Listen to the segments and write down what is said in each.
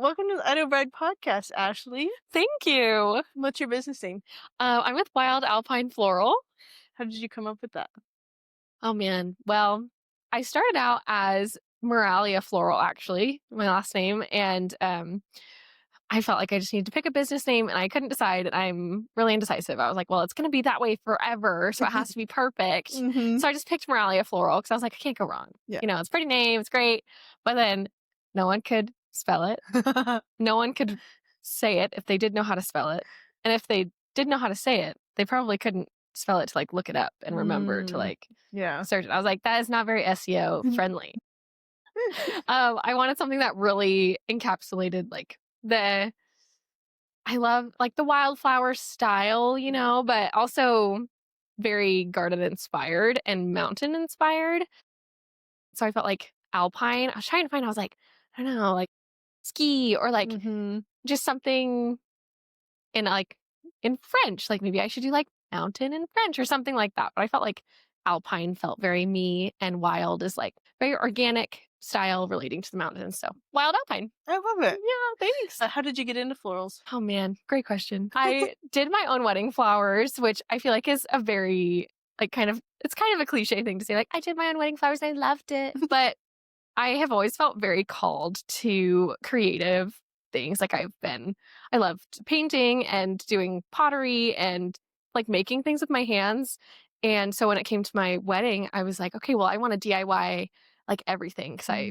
Welcome to the Idaho Bride podcast, Ashley. Thank you. What's your business name? I'm with Wild Alpine Floral. How did you come up with that? Oh man. Well, I started out as Moralia Floral, actually, my last name. And I felt like I just needed to pick a business name and I couldn't decide. And I'm really indecisive. I was like, well, it's going to be that way forever. So it has to be perfect. Mm-hmm. So I just picked Moralia Floral because I was like, I can't go wrong. Yeah. It's a pretty name. It's great. But then no one could spell it. No one could say it if they did know how to spell it. And if they did know how to say it, they probably couldn't spell it to look it up and remember to search it. I was like, that is not very SEO friendly. I wanted something that really encapsulated I love the wildflower style, but also very garden inspired and mountain inspired. So I felt like Alpine. I was trying to find, I was like, I don't know, ski or just something in French. Maybe I should do mountain in French or something like that. But I felt like Alpine felt very me and wild is very organic style relating to the mountains. So Wild Alpine. I love it. Yeah, thanks. How did you get into florals? Oh man, great question. I did my own wedding flowers, which I feel like is a very it's kind of a cliche thing to say. I did my own wedding flowers and I loved it. But I have always felt very called to creative things. I loved painting and doing pottery and making things with my hands. And so when it came to my wedding, I was like, okay, well, I want to DIY everything because I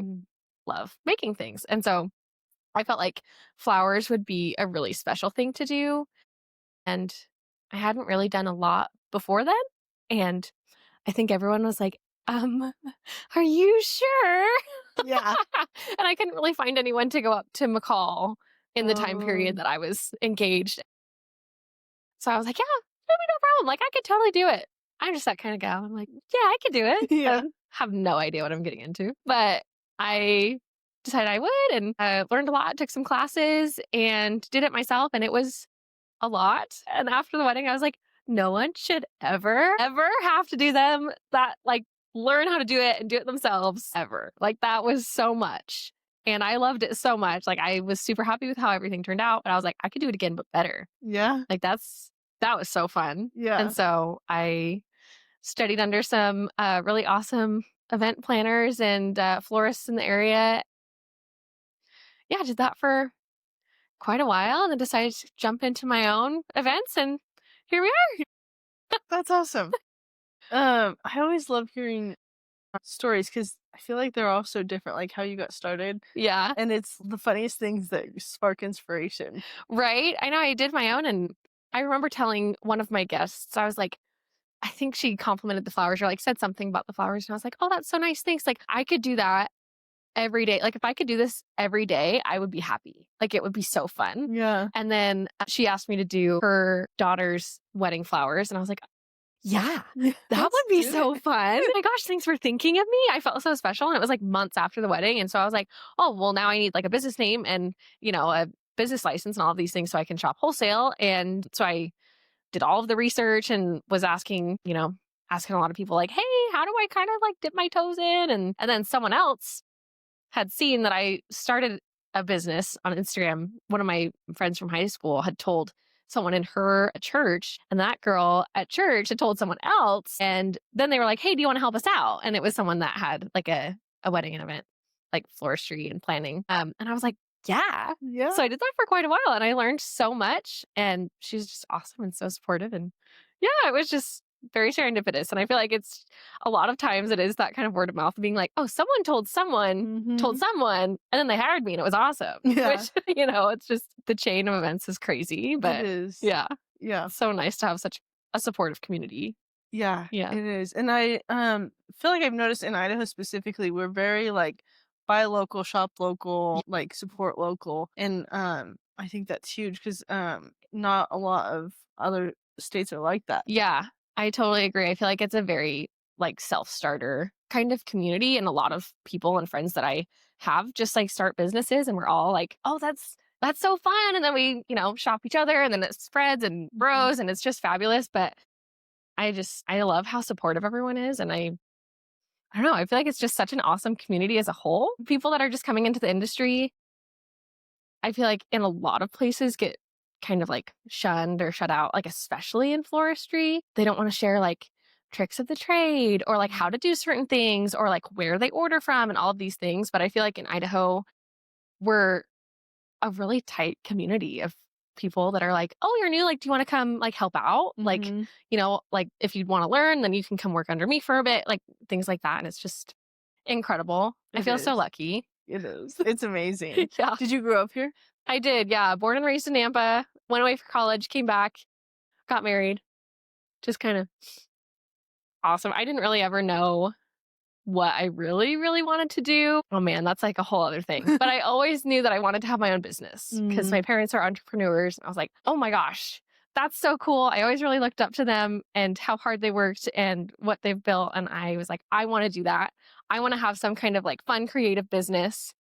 love making things. And so I felt like flowers would be a really special thing to do. And I hadn't really done a lot before then. And I think everyone was like, are you sure? Yeah. And I couldn't really find anyone to go up to McCall in the time period that I was engaged. So I was like, yeah, maybe no problem. I could totally do it. I'm just that kind of gal. I'm like, yeah, I could do it. Yeah. I have no idea what I'm getting into. But I decided I would and learned a lot, took some classes and did it myself. And it was a lot. And after the wedding, I was like, no one should ever have to do learn how to do it and do it themselves ever. That was so much. And I loved it so much. I was super happy with how everything turned out, but I was like, I could do it again, but better. Yeah. That was so fun. Yeah. And so I studied under some really awesome event planners and florists in the area. Yeah, I did that for quite a while and then decided to jump into my own events and here we are. That's awesome. I always love hearing stories because I feel like they're all so different, like how you got started. Yeah. And it's the funniest things that spark inspiration. Right? I know I did my own and I remember telling one of my guests, I was like, I think she complimented the flowers or said something about the flowers. And I was like, oh, that's so nice. Thanks. I could do that every day. If I could do this every day, I would be happy. It would be so fun. Yeah. And then she asked me to do her daughter's wedding flowers. And I was like, yeah, that would be so fun. Oh my gosh, thanks for thinking of me. I felt so special. And it was months after the wedding. And so I was like, oh, well, now I need a business name and, a business license and all of these things so I can shop wholesale. And so I did all of the research and was asking a lot of people hey, how do I kind of dip my toes in? And then someone else had seen that I started a business on Instagram. One of my friends from high school had told someone in her church, and that girl at church had told someone else. And then they were like, hey, do you want to help us out? And it was someone that had a wedding and event, floristry and planning. And I was like, yeah. So I did that for quite a while and I learned so much and she was just awesome and so supportive. And yeah, it was just very serendipitous. And I feel like it's a lot of times it is that kind of word of mouth being like, oh, someone told someone, and then they hired me and it was awesome. Yeah. Which, it's just the chain of events is crazy. But it is. Yeah. Yeah. It's so nice to have such a supportive community. Yeah. Yeah. It is. And I feel like I've noticed in Idaho specifically, we're very buy local, shop local, support local. And I think that's huge because not a lot of other states are like that. Yeah. I totally agree. I feel like it's a very self-starter kind of community. And a lot of people and friends that I have just start businesses and we're all oh, that's so fun. And then we, shop each other and then it spreads and grows and it's just fabulous. But I love how supportive everyone is. And I don't know, I feel like it's just such an awesome community as a whole. People that are just coming into the industry I feel like in a lot of places get kind of like shunned or shut out, like especially in floristry. They don't want to share like tricks of the trade or like how to do certain things or like where they order from and all of these things. But I feel like in Idaho, we're a really tight community of people that are like, "Oh, you're new, like do you want to come like help out?" Like, Mhm. like if you'd want to learn, then you can come work under me for a bit, like things like that. And it's just incredible. I It feel so is. lucky. It is. It's amazing. Yeah. Did you grow up here? I did, yeah. Born and raised in Nampa, went away for college, came back, got married. Just kind of awesome. I didn't really ever know what I really, really wanted to do. Oh man, that's like a whole other thing. But I always knew that I wanted to have my own business because Mm. my parents are entrepreneurs. I was like, oh my gosh, that's so cool. I always really looked up to them and how hard they worked and what they've built. And I was like, I want to do that. I want to have some kind of like fun, creative business.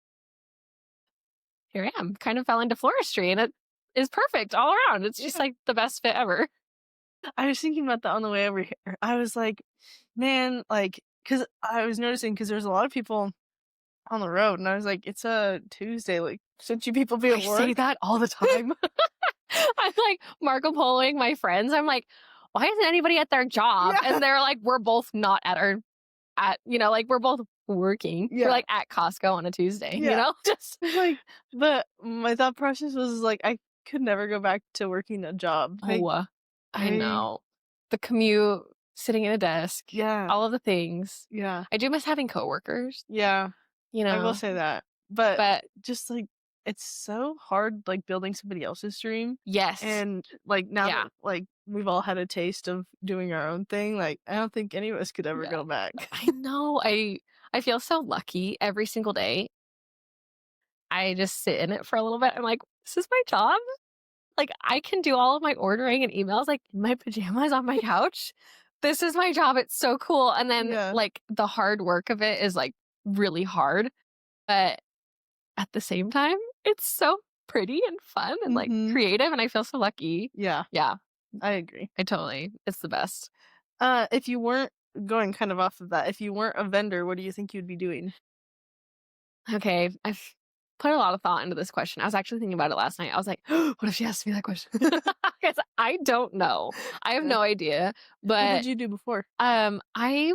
Here I am, kind of fell into floristry and it is perfect all around. It's just Yeah. like the best fit ever. I was thinking about that on the way over here. I was like, man, like, because I was noticing because there's a lot of people on the road, and I was like, it's a Tuesday. Like, shouldn't you people be I at say work? that all the time. I'm like Marco Poloing my friends. I'm like, why isn't anybody at their job? Yeah. And they're like, we're both not at our like we're both working. We're Yeah. like at Costco on a Tuesday, Yeah. Just It's like, but my thought process was like, I could never go back to working a job. Like, oh, I I, know. The commute, sitting at a desk, yeah, all of the things. yeah, I do miss having coworkers, yeah. I will say that. But but just like it's so hard like building somebody else's dream. yes. And like now Yeah. that like we've all had a taste of doing our own thing, like I don't think any of us could ever Yeah. go back. I know. I feel so lucky every single day. I just sit in it for a little bit. I'm like, this is my job. Like, I can do all of my ordering and emails, like, in my pajamas on my couch. This is my job, it's so cool, and then, Yeah. like, the hard work of it is, like, really hard, but at the same time, it's so pretty and fun and, like, Mhm. creative, and I feel so lucky. Yeah, Yeah, I agree. it's the best. If you weren't going kind of off of that, if you weren't a vendor, what do you think you'd be doing? Okay, I've put a lot of thought into this question. I was actually thinking about it last night. I was like, "What if she asked me that question?" Because I don't know. I have Yeah. no idea, What but did you do before? I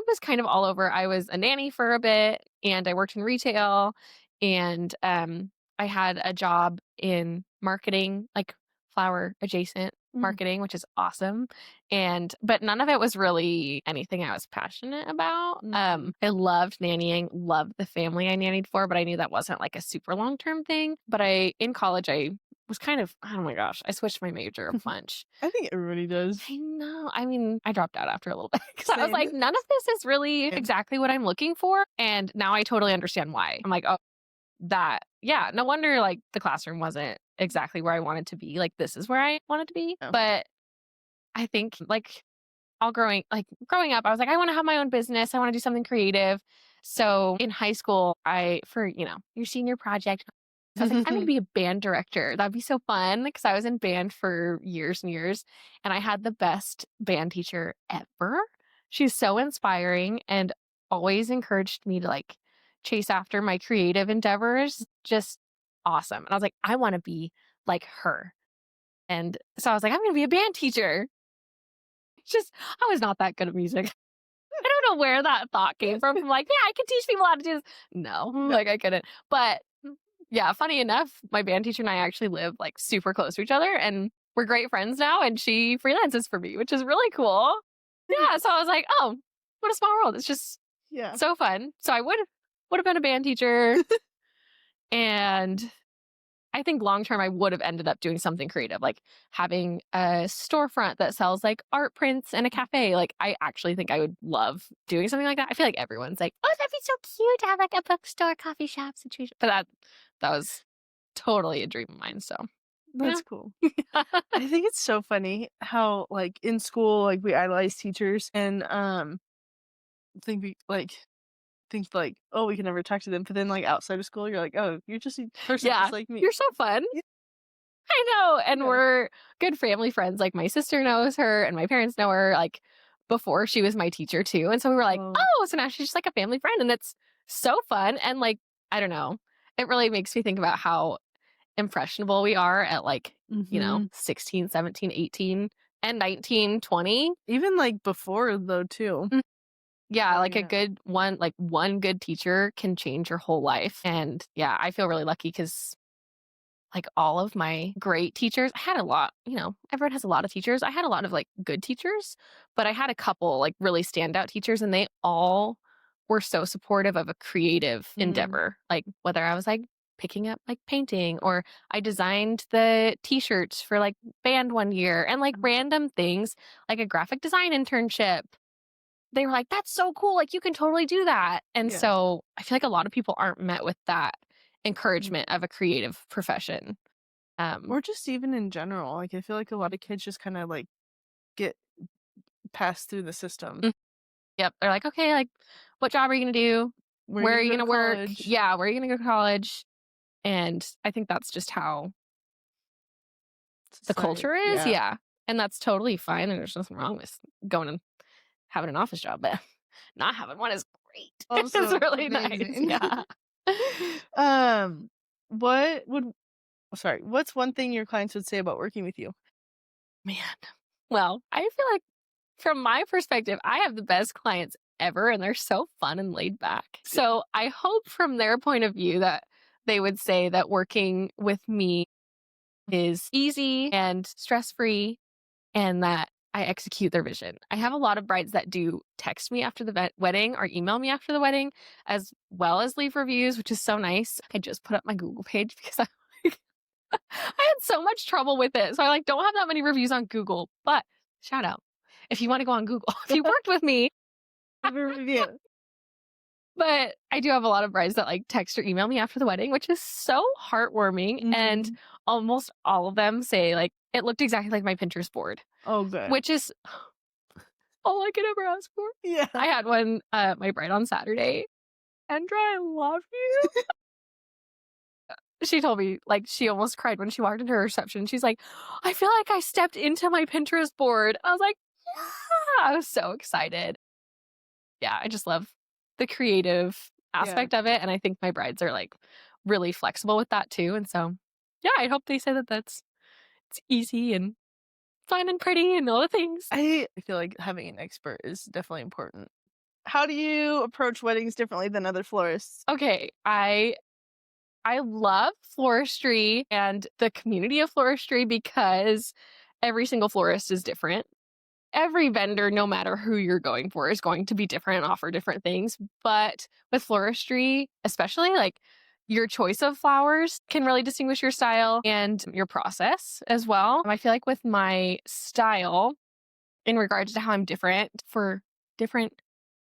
was kind of all over. I was a nanny for a bit and I worked in retail and I had a job in marketing, like flower adjacent Mm, marketing, which is awesome. And but none of it was really anything I was passionate about. mhm. I loved nannying, loved the family I nannied for, but I knew that wasn't like a super long-term thing. But I in college I was kind of, oh my gosh, I switched my major a bunch. I think everybody does. I know. I mean, I dropped out after a little bit because I was Same. like, none of this is really Same. exactly what I'm looking for. And now I totally understand why. I'm like, oh, yeah, no wonder like the classroom wasn't exactly where I wanted to be. Like, this is where I wanted to be. Yeah. But I think like growing up, I was like, I want to have my own business. I want to do something creative. So in high school, for, your senior project, I was like, I'm going to be a band director. That'd be so fun because I was in band for years and years. And I had the best band teacher ever. She's so inspiring and always encouraged me to like chase after my creative endeavors. Just awesome. And I was like, I want to be like her. And so I was like, I'm going to be a band teacher. Just, I was not that good at music. I don't know where that thought came from. I'm like, yeah, I can teach people how to do this. No, like I couldn't. But yeah, funny enough, my band teacher and I actually live like super close to each other and we're great friends now. And she freelances for me, which is really cool. Yeah. So I was like, oh, what a small world. It's just Yeah. so fun. So I would have been a band teacher. And I think long term, I would have ended up doing something creative, like having a storefront that sells like art prints and a cafe. Like, I actually think I would love doing something like that. I feel like everyone's like, oh, that'd be so cute to have like a bookstore, coffee shop situation. But that was totally a dream of mine. So, That's cool. I think it's so funny how like in school like we idolize teachers and think we think like oh we can never talk to them but then like outside of school you're like oh you're just a person yeah, just like me. you're so fun. Yeah. I know. And Yeah. we're good family friends. Like, my sister knows her and my parents know her, like, before she was my teacher, too. And so we were like, Oh, oh, so now she's just like a family friend. And it's so fun. And, like, I don't know. It really makes me think about how impressionable we are at like, Mhm. 16, 17, 18, and 19, 20. Even, like, before though too. Mm, yeah, Oh, like a yeah. good one, like one good teacher can change your whole life. And yeah, I feel really lucky because like all of my great teachers, I had a lot, everyone has a lot of teachers. I had a lot of like good teachers, but I had a couple like really standout teachers and they all were so supportive of a creative Mhm. endeavor. Like whether I was like picking up like painting or I designed the t-shirts for like band one year and like random things like a graphic design internship. They were like, that's so cool. Like you can totally do that. And Yeah. so I feel like a lot of people aren't met with that Mhm. encouragement of a creative profession. Um, Or just even in general, like, I feel like a lot of kids just kinda, like, get passed through the system. mm, yep. They're like, okay, like, what job are you gonna do? Where you Where are gonna you go to gonna work? college? Yeah, where are you gonna go to college? And I think that's just how the Society, culture is. yeah. Yeah. And that's totally fine. And there's nothing wrong with going and having an office job, but not having one is great. It's Also really nice. amazing. Yeah. Um, what would what's one thing your clients would say about working with you? Man. Well, I feel like from my perspective, I have the best clients ever and they're so fun and laid back. So I hope from their point of view that they would say that working with me is easy and stress free and that I execute their vision. I have a lot of brides that do text me after the wedding or email me after the wedding, as well as leave reviews, which is so nice. I just put up my Google page because I had so much trouble with it. So I like don't have that many reviews on Google, but shout out if you want to go on Google. If you worked with me, Leave a review. but I do have a lot of brides that like text or email me after the wedding, which is so heartwarming. And Mhm. almost all of them say like it looked exactly like my Pinterest board, Oh, good. which is all I could ever ask for. Yeah. I had one, my bride on Saturday. Andra, I love you. She told me like she almost cried when she walked into her reception. She's like, I feel like I stepped into my Pinterest board. I was like, yeah. I was so excited. Yeah, I just love the creative Yeah. aspect of it. And I think my brides are like really flexible with that too. And so, yeah, I hope they say that it's easy and fun and pretty and all the things. I feel like having an expert is definitely important. How do you approach weddings differently than other florists? Okay, I love floristry and the community of floristry because every single florist is different. Every vendor, no matter who you're going for, is going to be different and offer different things. But with floristry, especially like your choice of flowers can really distinguish your style and your process as well. I feel like with my style, in regards to how I'm different for different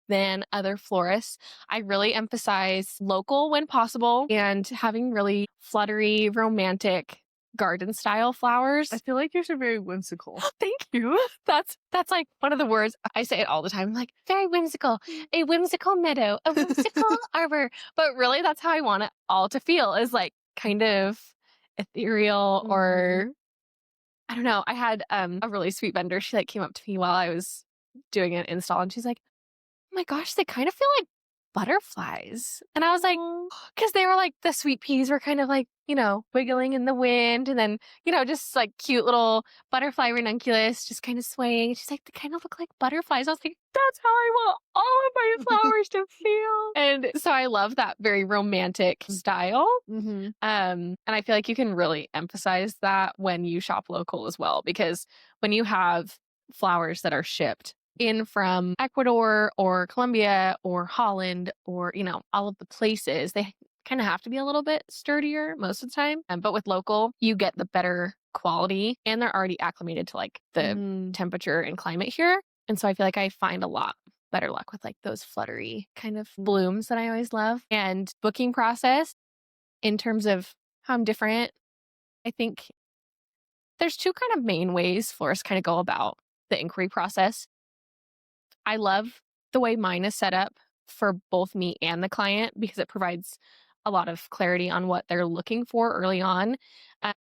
than other florists. I really emphasize local when possible and having really fluttery, romantic garden style flowers. I feel like yours are very whimsical. Thank you. That's like one of the words I say it all the time. I'm like very whimsical, a whimsical meadow, a whimsical arbor. But really, that's how I want it all to feel is like kind of ethereal Mhm. or I don't know. I had a really sweet vendor. She like came up to me while I was doing an install and she's like, my gosh, they kind of feel like butterflies. And I was like, because they were like, the sweet peas were kind of like, wiggling in the wind. And then, just like cute little butterfly ranunculus just kind of swaying. She's like, they kind of look like butterflies. I was like, that's how I want all of my flowers to feel. And so I love that very romantic style. Mhm. And I feel like you can really emphasize that when you shop local as well, because when you have flowers that are shipped in from Ecuador or Colombia or Holland or, all of the places, they kind of have to be a little bit sturdier most of the time. But with local, you get the better quality and they're already acclimated to like the Mhm. temperature and climate here. And so I feel like I find a lot better luck with like those fluttery kind of blooms that I always love. And booking process in terms of how I'm different, I think there's two kind of main ways florists kind of go about the inquiry process. I love the way mine is set up for both me and the client because it provides a lot of clarity on what they're looking for early on. Uh,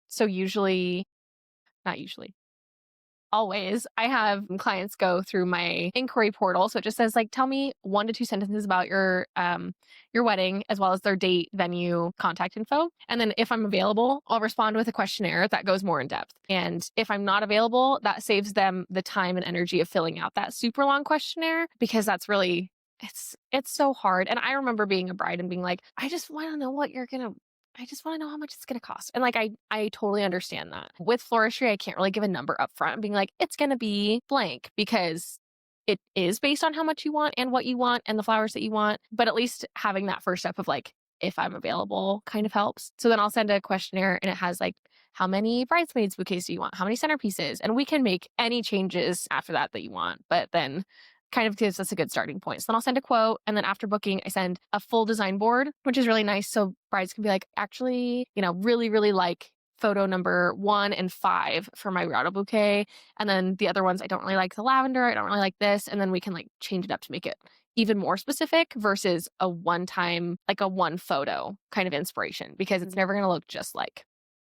so usually, not usually. always. I have clients go through my inquiry portal. So it just says like, tell me 1 to 2 sentences about your wedding, as well as their date, venue, contact info. And then if I'm available, I'll respond with a questionnaire that goes more in depth. And if I'm not available, that saves them the time and energy of filling out that super long questionnaire, because that's really, it's so hard. And I remember being a bride and being like, I just want to know I just want to know how much it's going to cost. And like, I totally understand that. With floristry, I can't really give a number up front and being like, it's going to be blank, because it is based on how much you want and what you want and the flowers that you want. But at least having that first step of like, if I'm available kind of helps. So then I'll send a questionnaire and it has like, how many bridesmaids bouquets do you want? How many centerpieces? And we can make any changes after that you want. But then kind of gives us a good starting point. So then I'll send a quote. And then after booking, I send a full design board, which is really nice. So brides can be like, actually, really, really like photo number 1 and 5 for my bridal bouquet. And then the other ones, I don't really like the lavender. I don't really like this. And then we can like change it up to make it even more specific versus a one-time, like a one photo kind of inspiration, because it's never going to look just like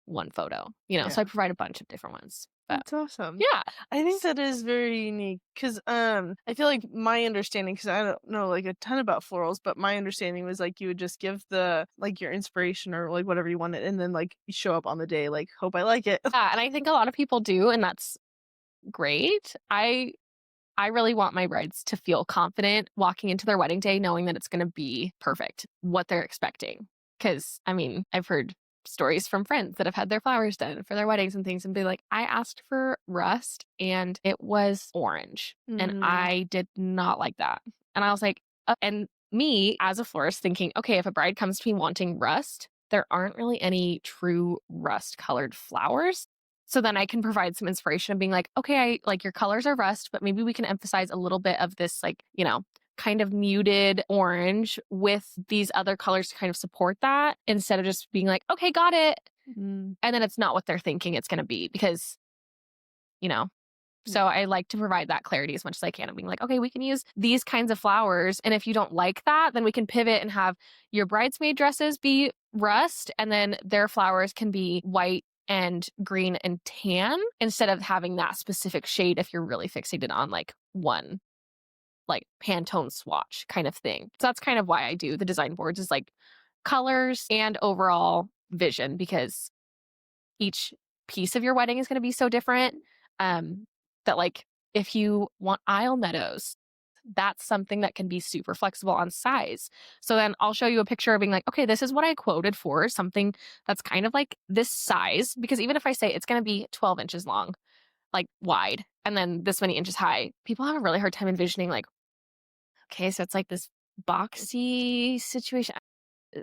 one photo, So I provide a bunch of different ones. But That's awesome. yeah, I think that is very unique because I feel like my understanding, because I don't know like a ton about florals, but my understanding was like you would just give the like your inspiration or like whatever you wanted, and then like you show up on the day like, hope I like it. yeah, and I think a lot of people do, and that's great. I really want my brides to feel confident walking into their wedding day, knowing that it's going to be perfect, what they're expecting. Because I mean, I've heard stories from friends that have had their flowers done for their weddings and things, and be like, I asked for rust and it was orange, and I did not like that. And I was like, and me as a florist thinking, okay, if a bride comes to me wanting rust, there aren't really any true rust colored flowers. So then I can provide some inspiration of being like, okay, I like your colors are rust, but maybe we can emphasize a little bit of this, like, kind of muted orange with these other colors to kind of support that, instead of just being like, okay, got it. And then it's not what they're thinking it's going to be, because, so I like to provide that clarity as much as I can, of being like, okay, we can use these kinds of flowers. And if you don't like that, then we can pivot and have your bridesmaid dresses be rust, and then their flowers can be white and green and tan, instead of having that specific shade if you're really fixated on like one like Pantone swatch kind of thing. So that's kind of why I do the design boards, is like colors and overall vision, because each piece of your wedding is going to be so different. That like, if you want aisle meadows, that's something that can be super flexible on size. So then I'll show you a picture of being like, okay, this is what I quoted for something that's kind of like this size, because even if I say it's going to be 12 inches long, like wide, and then this many inches high, people have a really hard time envisioning like, okay, so it's like this boxy situation.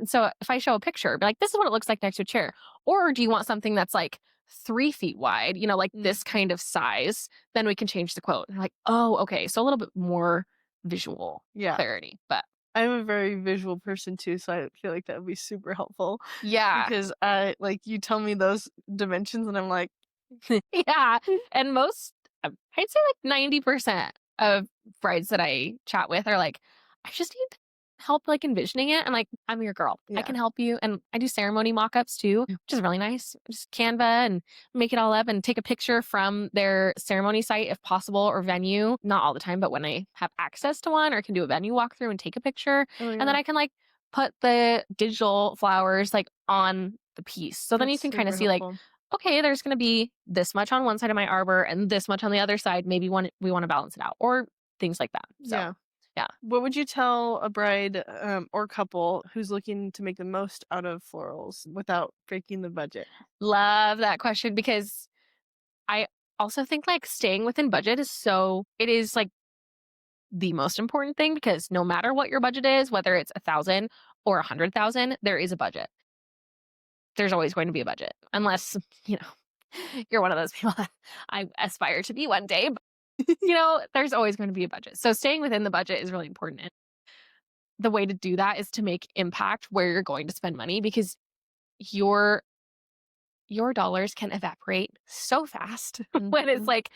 So if I show a picture, be like, this is what it looks like next to a chair. Or do you want something that's like 3 feet wide, like this kind of size? Then we can change the quote. And I'm like, oh, okay. So a little bit more visual clarity. But I'm a very visual person too, so I feel like that would be super helpful. yeah. Because I like you tell me those dimensions and I'm like, yeah. And most, I'd say like 90% of brides that I chat with are like, I just need help like envisioning it. And like, I'm your girl. I can help you. And I do ceremony mock-ups too, which is really nice. Just Canva and make it all up and take a picture from their ceremony site if possible, or venue. Not all the time, but when I have access to one, or can do a venue walkthrough and take a picture. And then I can like put the digital flowers like on the piece. So then you can kind of see like, okay, there's going to be this much on one side of my arbor and this much on the other side. Maybe we want to balance it out, or things like that. So, yeah. What would you tell a bride or couple who's looking to make the most out of florals without breaking the budget? Love that question, because I also think like staying within budget it is like the most important thing, because no matter what your budget is, whether it's 1,000 or 100,000, there is a budget. There's always going to be a budget, unless, you're one of those people that I aspire to be one day. But, there's always going to be a budget. So staying within the budget is really important. And the way to do that is to make impact where you're going to spend money, because your dollars can evaporate so fast when it's like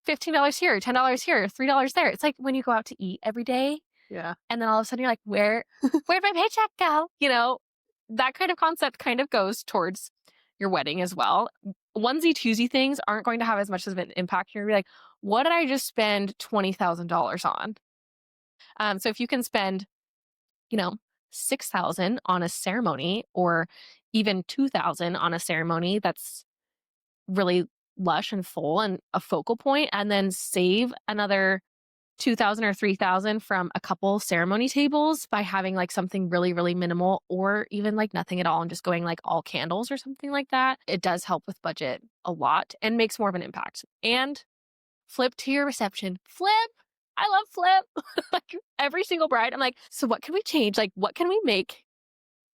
$15 here, $10 here, $3 there. It's like when you go out to eat every day. Yeah. And then all of a sudden you're like, where'd my paycheck go? That kind of concept kind of goes towards your wedding as well. Onesie twosie things aren't going to have as much of an impact. You're gonna be like, what did I just spend $20,000 on? So if you can spend, you know, 6,000 on a ceremony or even 2,000 on a ceremony that's really lush and full and a focal point, and then save another 2,000 or 3,000 from a couple ceremony tables by having like something really, really minimal or even like nothing at all and just going like all candles or something like that. It does help with budget a lot and makes more of an impact. And flip to your reception. Flip. I love flip. Like every single bride, I'm like, so what can we change? Like, what can we make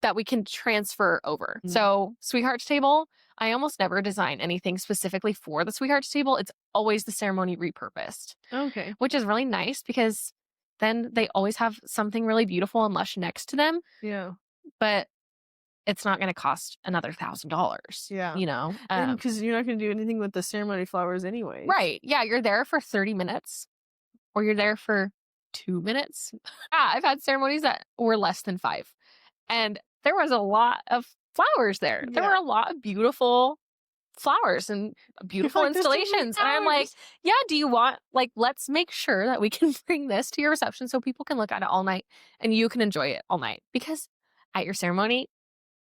that we can transfer over? So, sweetheart's table, I almost never design anything specifically for the sweetheart's table. It's always the ceremony repurposed, Okay. which is really nice because then they always have something really beautiful and lush next to them, Yeah. but it's not going to cost another $1,000, Yeah. you know? And because you're not going to do anything with the ceremony flowers anyways. Right. Yeah. You're there for 30 minutes or you're there for 2 minutes. Yeah. I've had ceremonies that were less than 5. And there was a lot of flowers there. There were a lot of beautiful flowers and beautiful Like, "There's so many installations. And I'm like, flowers." yeah, do you want, like, let's make sure that we can bring this to your reception so people can look at it all night and you can enjoy it all night. Because at your ceremony,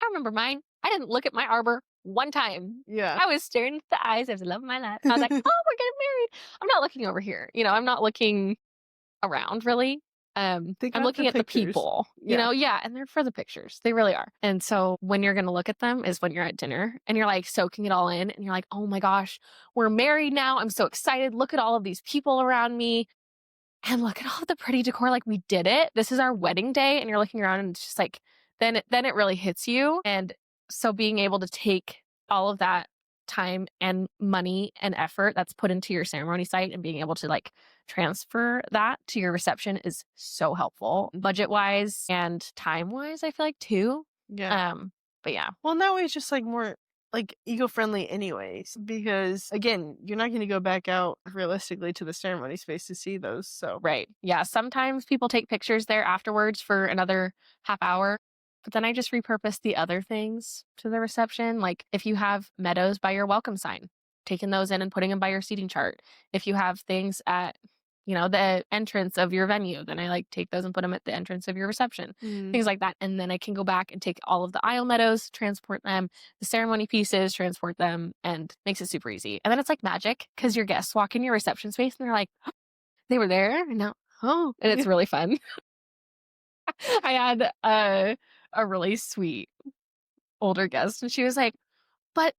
I remember mine, I didn't look at my arbor one time. Yeah. I was staring at the eyes of the love of my life. I was like, oh, we're getting married. I'm not looking over here. You know, I'm not looking around really. They I'm got the looking at the pictures. people, you know, and they're for the pictures. They really are. And so when you're going to look at them is when you're at dinner and you're like soaking it all in and you're like, oh my gosh, we're married now. I'm so excited. Look at all of these people around me and look at all of the pretty decor. Like we did it. This is our wedding day. And you're looking around and it's just like, then it really hits you. And so being able to take all of that time and money and effort that's put into your ceremony site and being able to like transfer that to your reception is so helpful budget wise and time wise, I feel like too. Yeah. But yeah. Well, and that way it's just like more like eco-friendly anyways, because again, you're not going to go back out realistically to the ceremony space to see those. So, Right. Yeah. Sometimes people take pictures there afterwards for another half hour. But then I just repurpose the other things to the reception. Like if you have meadows by your welcome sign, taking those in and putting them by your seating chart. If you have things at, you know, the entrance of your venue, then I like take those and put them at the entrance of your reception, things like that. And then I can go back and take all of the aisle meadows, transport them, the ceremony pieces, transport them, and makes it super easy. And then it's like magic because your guests walk in your reception space and they're like, they were there and now, oh, and it's really fun. I had a really sweet older guest and she was like, but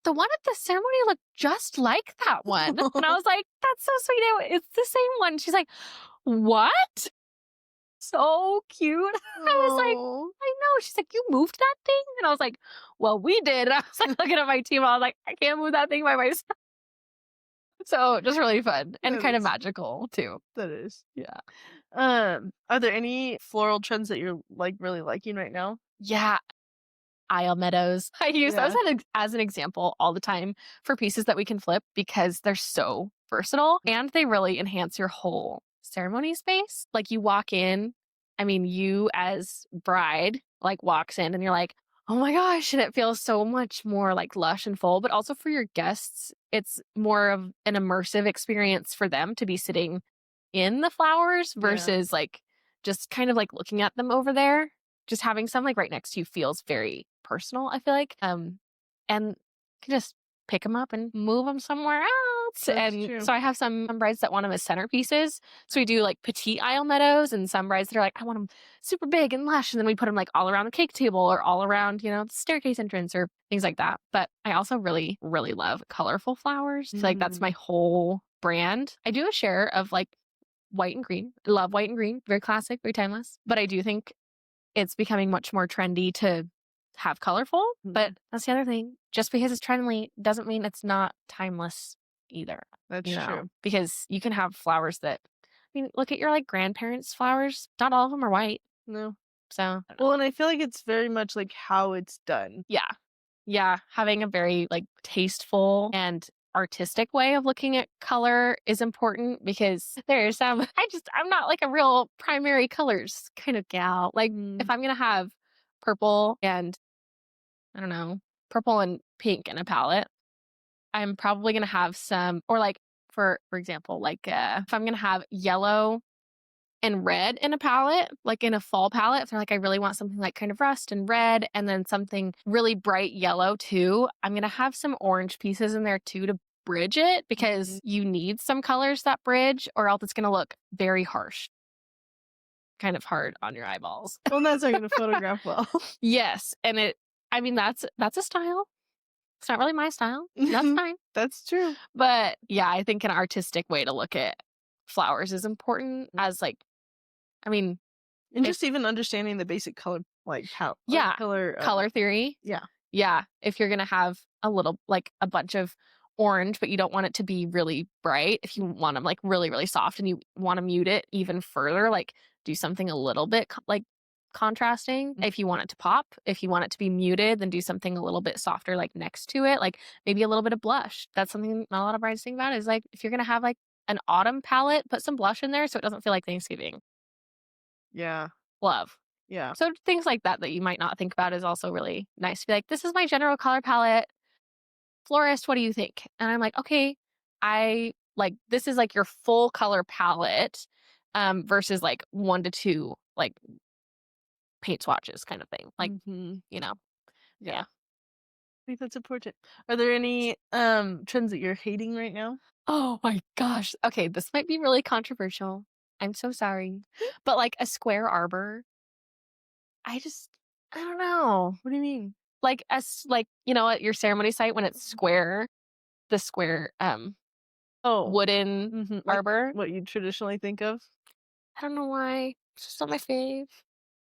the one at the ceremony looked just like that one. And I was like, that's so sweet. It's the same one. She's like, what? So cute. I was like, oh, I know. She's like, you moved that thing? And I was like, well, we did. And I was like looking at my team. I was like, I can't move that thing by myself. So just really fun and That kind of is- magical too. that is. Yeah. Are there any floral trends that you're like really liking right now? Yeah. Aisle meadows. I use those as an example all the time for pieces that we can flip because they're so versatile and they really enhance your whole ceremony space. Like you walk in, I mean, you as bride like walks in and you're like, oh my gosh, and it feels so much more like lush and full, but also for your guests, it's more of an immersive experience for them to be sitting in the flowers versus like just kind of like looking at them over there. Just having some like right next to you feels very personal, I feel like. And you can just pick them up and move them somewhere else. That's and true. so I have some brides that want them as centerpieces. So we do like petite aisle meadows and some brides that are like, I want them super big and lush. And then we put them like all around the cake table or all around, you know, the staircase entrance or things like that. But I also really, really love colorful flowers. Like that's my whole brand. I do a share of like white and green. I love white and green. Very classic, very timeless. But I do think it's becoming much more trendy to have colorful, but that's the other thing. Just because it's trendy doesn't mean it's not timeless either. That's you know? true. Because you can have flowers that, I mean, look at your like grandparents' flowers. Not all of them are white. No. So, Well, and I feel like it's very much like how it's done. yeah. Yeah. Having a very like tasteful and artistic way of looking at color is important because there's some, I'm not like a real primary colors kind of gal. Like if I'm going to have purple and I don't know, purple and pink in a palette, I'm probably gonna have some, or like for example, like if I'm gonna have yellow and red in a palette, like in a fall palette, if they're like, I really want something like kind of rust and red, and then something really bright yellow too, I'm gonna have some orange pieces in there too to bridge it, because you need some colors that bridge, or else it's gonna look very harsh, kind of hard on your eyeballs. Well, that's not gonna photograph well. Yes, and I mean, that's a style. It's not really my style. That's fine. That's true. But yeah, I think an artistic way to look at flowers is important, as like, I mean, And if just even understanding the basic color, like how yeah, color, color theory. yeah. Yeah, if you're gonna have a little, like a bunch of orange, but you don't want it to be really bright, if you want them like really, really soft and you want to mute it even further, like do something a little bit like contrasting. If you want it to pop, if you want it to be muted, then do something a little bit softer, like next to it, like maybe a little bit of blush. That's something not a lot of brides think about, is like if you're gonna have like an autumn palette, put some blush in there so it doesn't feel like Thanksgiving. Yeah. Love. Yeah. So things like that that you might not think about is also really nice to be like, this is my general color palette. Florist, what do you think? And I'm like, okay, I like, this is like your full color palette, versus like 1 to 2 like paint swatches kind of thing. Like, Mhm. you know, Yeah. yeah. I think that's important. Are there any trends that you're hating right now? Oh my gosh. Okay, this might be really controversial. I'm so sorry. But like a square arbor, I just, I don't know. What do you mean? Like as like, you know, at your ceremony site when it's square, the square Oh, wooden like arbor. what you traditionally think of? I don't know why. It's just not my fave.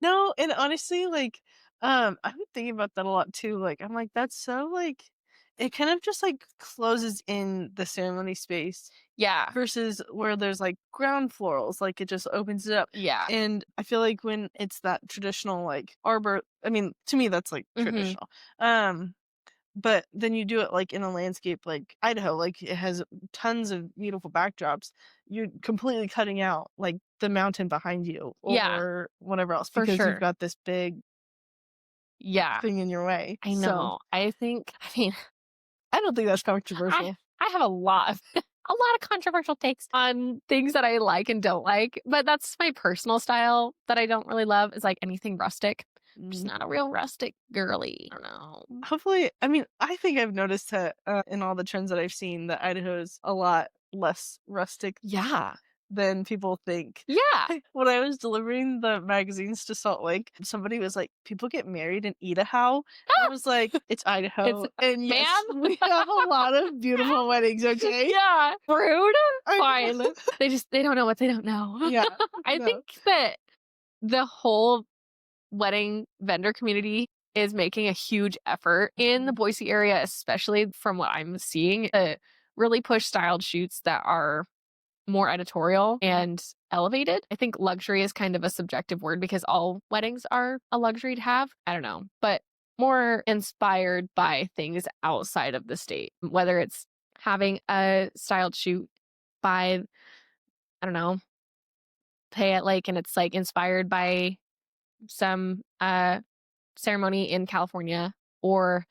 No, and honestly, like, I've been thinking about that a lot too. Like, I'm like, that's so like, it kind of just like closes in the ceremony space Yeah. versus where there's like ground florals, like it just opens it up. Yeah. And I feel like when it's that traditional like arbor, I mean, to me that's like Mhm. traditional. But then you do it like in a landscape like Idaho, like it has tons of beautiful backdrops. You're completely cutting out like the mountain behind you Yeah, or whatever else for because you've sure. got this big Yeah. thing in your way. I So know. I mean, I don't think that's I controversial. I have a lot of a lot of controversial takes on things that I like and don't like, but that's my personal style that I don't really love, is like anything rustic. I'm just Mm. not a real rustic girly. I don't know. Hopefully, I mean, I think I've noticed that in all the trends that I've seen that Idaho is a lot less rustic Yeah. than people think. Yeah. When I was delivering the magazines to Salt Lake, somebody was like, "People get married in Idaho." I was like, "It's It's Idaho, and ma'am? yes, we have a lot of beautiful weddings." Okay, Yeah. Rude? I Fine. know. They don't know what they don't know. Yeah, I no, think that the whole wedding vendor community is making a huge effort in the Boise area, especially from what I'm seeing, to really push styled shoots that are more editorial and elevated. I think luxury is kind of a subjective word because all weddings are a luxury to have. I don't know, but more inspired by things outside of the state, whether it's having a styled shoot by, I don't know, Payette Lake, and it's like inspired by some ceremony in California, or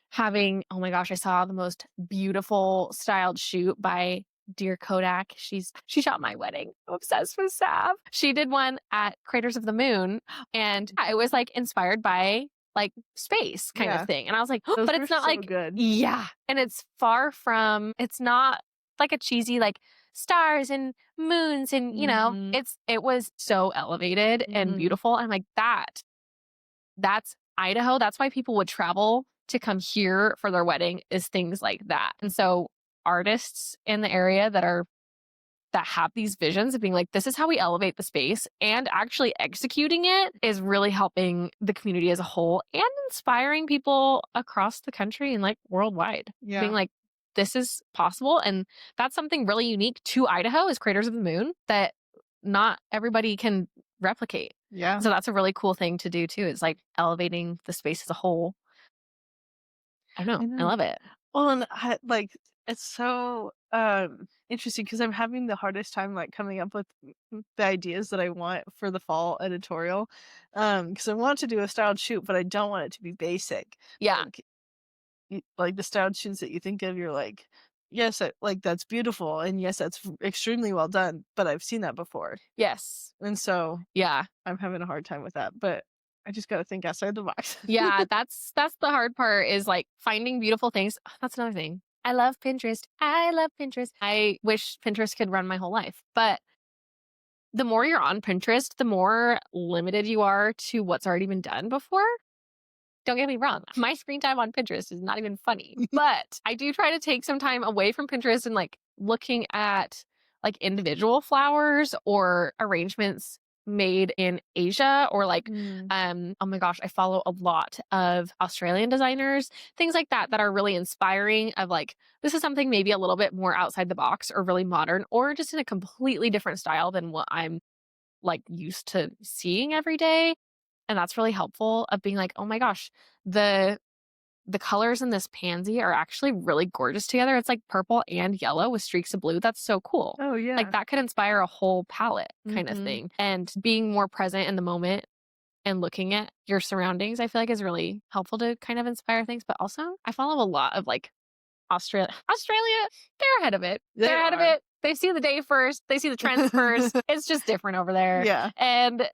having, oh my gosh, I saw the most beautiful styled shoot by Dear Kodak. She shot my wedding. I'm obsessed with Sav. She did one at Craters of the Moon, and it was like inspired by like space kind of yeah, thing. And I was like, oh, those but were it's not so like, good. yeah. And it's far from, it's not like a cheesy like stars and moons and Mhm, it was so elevated and mhm. beautiful. I'm like, that's Idaho. That's why people would travel to come here for their wedding, is things like that. And so artists in the area that have these visions of being like, this is how we elevate the space, and actually executing it is really helping the community as a whole and inspiring people across the country and like worldwide. Being Yeah, like, this is possible. And that's something really unique to Idaho, is Craters of the Moon, that not everybody can replicate. yeah, So that's a really cool thing to do too, is like elevating the space as a whole. I don't know. I I know. love it. Well, and like it's so interesting because I'm having the hardest time like coming up with the ideas that I want for the fall editorial. Because I want to do a styled shoot, but I don't want it to be basic. Yeah. Like like the styled shoes that you think of, you're like, yes, like that's beautiful, and yes, that's extremely well done. But I've seen that before, Yes. and so Yeah. I'm having a hard time with that. But I just got to think outside the box. Yeah, that's the hard part is like finding beautiful things. That's another thing. I love Pinterest. I love Pinterest. I wish Pinterest could run my whole life. But the more you're on Pinterest, the more limited you are to what's already been done before. Don't get me wrong. My screen time on Pinterest is not even funny, but I do try to take some time away from Pinterest and like looking at like individual flowers or arrangements made in Asia or like Mm. oh my gosh, I follow a lot of Australian designers, things like that that are really inspiring of like this is something maybe a little bit more outside the box or really modern or just in a completely different style than what I'm like used to seeing every day. And that's really helpful of being like, "Oh my gosh, the the colors in this pansy are actually really gorgeous together. It's like purple and yellow with streaks of blue. That's so cool." Oh Like yeah. that could inspire a whole palette kind of Mhm. thing. And being more present in the moment and looking at your surroundings, I feel like is really helpful to kind of inspire things. But also, I follow a lot of like Australia, they're ahead of it. They They're ahead of are. it. They see the day first. They see the trends first. It's just different over there. Yeah. And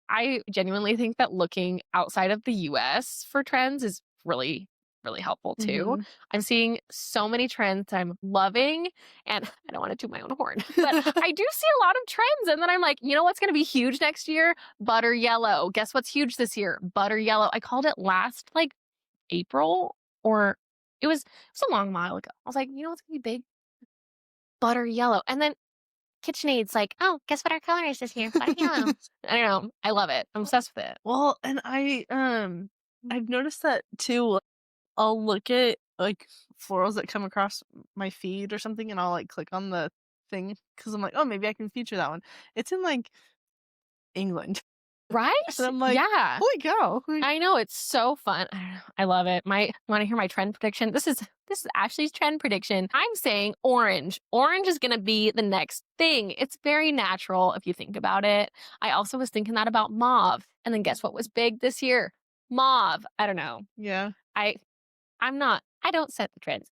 I genuinely think that looking outside of the US for trends is really, really helpful too. Mhm. I'm seeing so many trends I'm loving, and I don't want to toot my own horn, but I do see a lot of trends. And then I'm like, you know what's going to be huge next year? Butter yellow. Guess what's huge this year? Butter yellow. I called it last like April, or it was a long while ago. I was like, you know what's going to be big? Butter yellow. And then KitchenAid's like, oh, guess what our color is this year? Butter yellow. I don't know. I love it. I'm obsessed with it. Well, and I've noticed that too. I'll look at like florals that come across my feed or something, and I'll like click on the thing because I'm like, oh, maybe I can feature that one. It's in like England, and Right? I'm like, Yeah. holy cow! I know it's so fun. I don't know. I love it. Want to hear my trend prediction? This is Ashley's trend prediction. I'm saying orange. Orange is going to be the next thing. It's very natural if you think about it. I also was thinking that about mauve. And then guess what was big this year? Mauve. I don't know. Yeah, I I don't set the trends.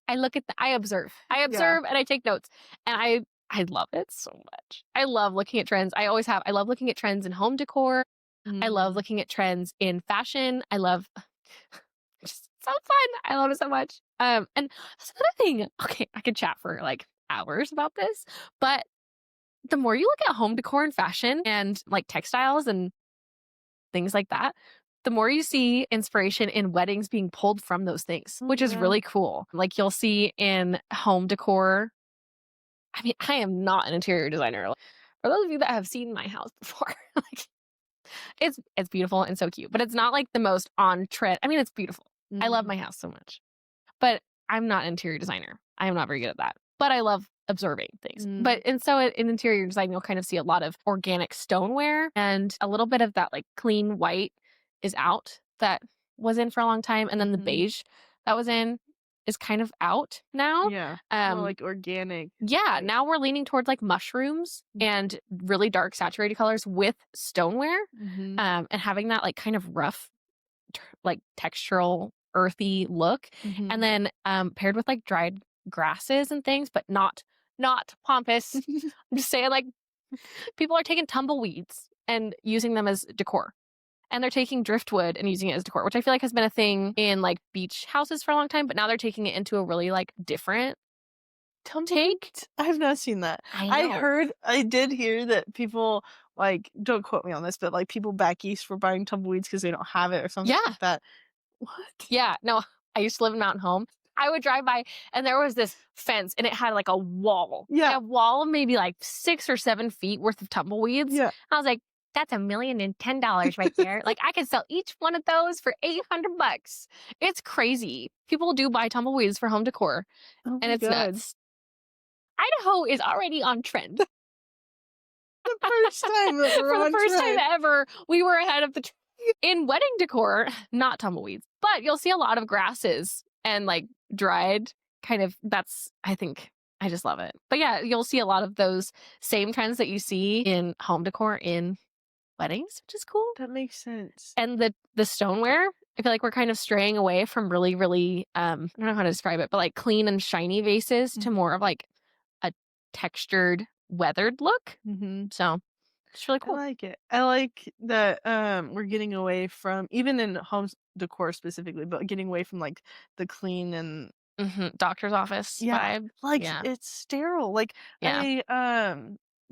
I look at I observe. I yeah. observe and I take notes. And I love it so much. I love looking at trends. I always have. I love looking at trends in home decor. I love Mm. looking at trends in fashion. I love it's so fun. I love it so much. And that's another thing. Okay, I could chat for like hours about this, but the more you look at home decor and fashion and like textiles and things like that, the more you see inspiration in weddings being pulled from those things, Oh, which is yeah. really cool. Like you'll see in home decor. I mean, I am not an interior designer. Like, for those of you that have seen my house before, like it's beautiful and so cute, but it's not like the most on trend. I mean, it's beautiful. I love Mm. my house so much, but I'm not an interior designer. I am not very good at that, but I love observing things. Mm. But and so in interior design, you'll kind of see a lot of organic stoneware and a little bit of that like clean white is out that was in for a long time, and then the Mhm. beige that was in is kind of out now. Yeah, more Um, like organic. yeah, Like, now we're leaning towards like mushrooms and really dark saturated colors with stoneware, mhm, and having that like kind of rough, like textural, earthy look, and mhm. then paired with like dried grasses and things, but not pompous. I'm just saying, like people are taking tumbleweeds and using them as decor. And they're taking driftwood and using it as decor, which I feel like has been a thing in like beach houses for a long time, but now they're taking it into a really like different take. Tumbleweeds? I have not seen that. I know. I did hear that people, like, don't quote me on this, but, like, people back east were buying tumbleweeds because they don't have it or something Yeah. like that. What? Yeah. No, I used to live in Mountain Home. I would drive by and there was this fence and it had like a wall. Yeah. A wall of maybe like 6 or 7 feet worth of tumbleweeds. Yeah. I was like, that's $1,010,000 right there. Like I could sell each one of those for $800. It's crazy. People do buy tumbleweeds for home decor Oh and my it's god. nuts. Idaho is already on trend. The first time that we're For the on first time trend. ever, we were ahead of the in wedding decor, not tumbleweeds, but you'll see a lot of grasses and like dried kind of that's I think I just love it. But yeah, you'll see a lot of those same trends that you see in home decor in weddings, which is cool. That makes sense. And the stoneware I feel like we're kind of straying away from really, really, I don't know how to describe it, but like clean and shiny vases to more of like a textured, weathered look. Mm-hmm. So it's really I cool. like it. I like that we're getting away from even in home decor specifically, but getting away from like the clean and Doctor's office yeah, vibe. like Yeah. it's sterile. Like Yeah. I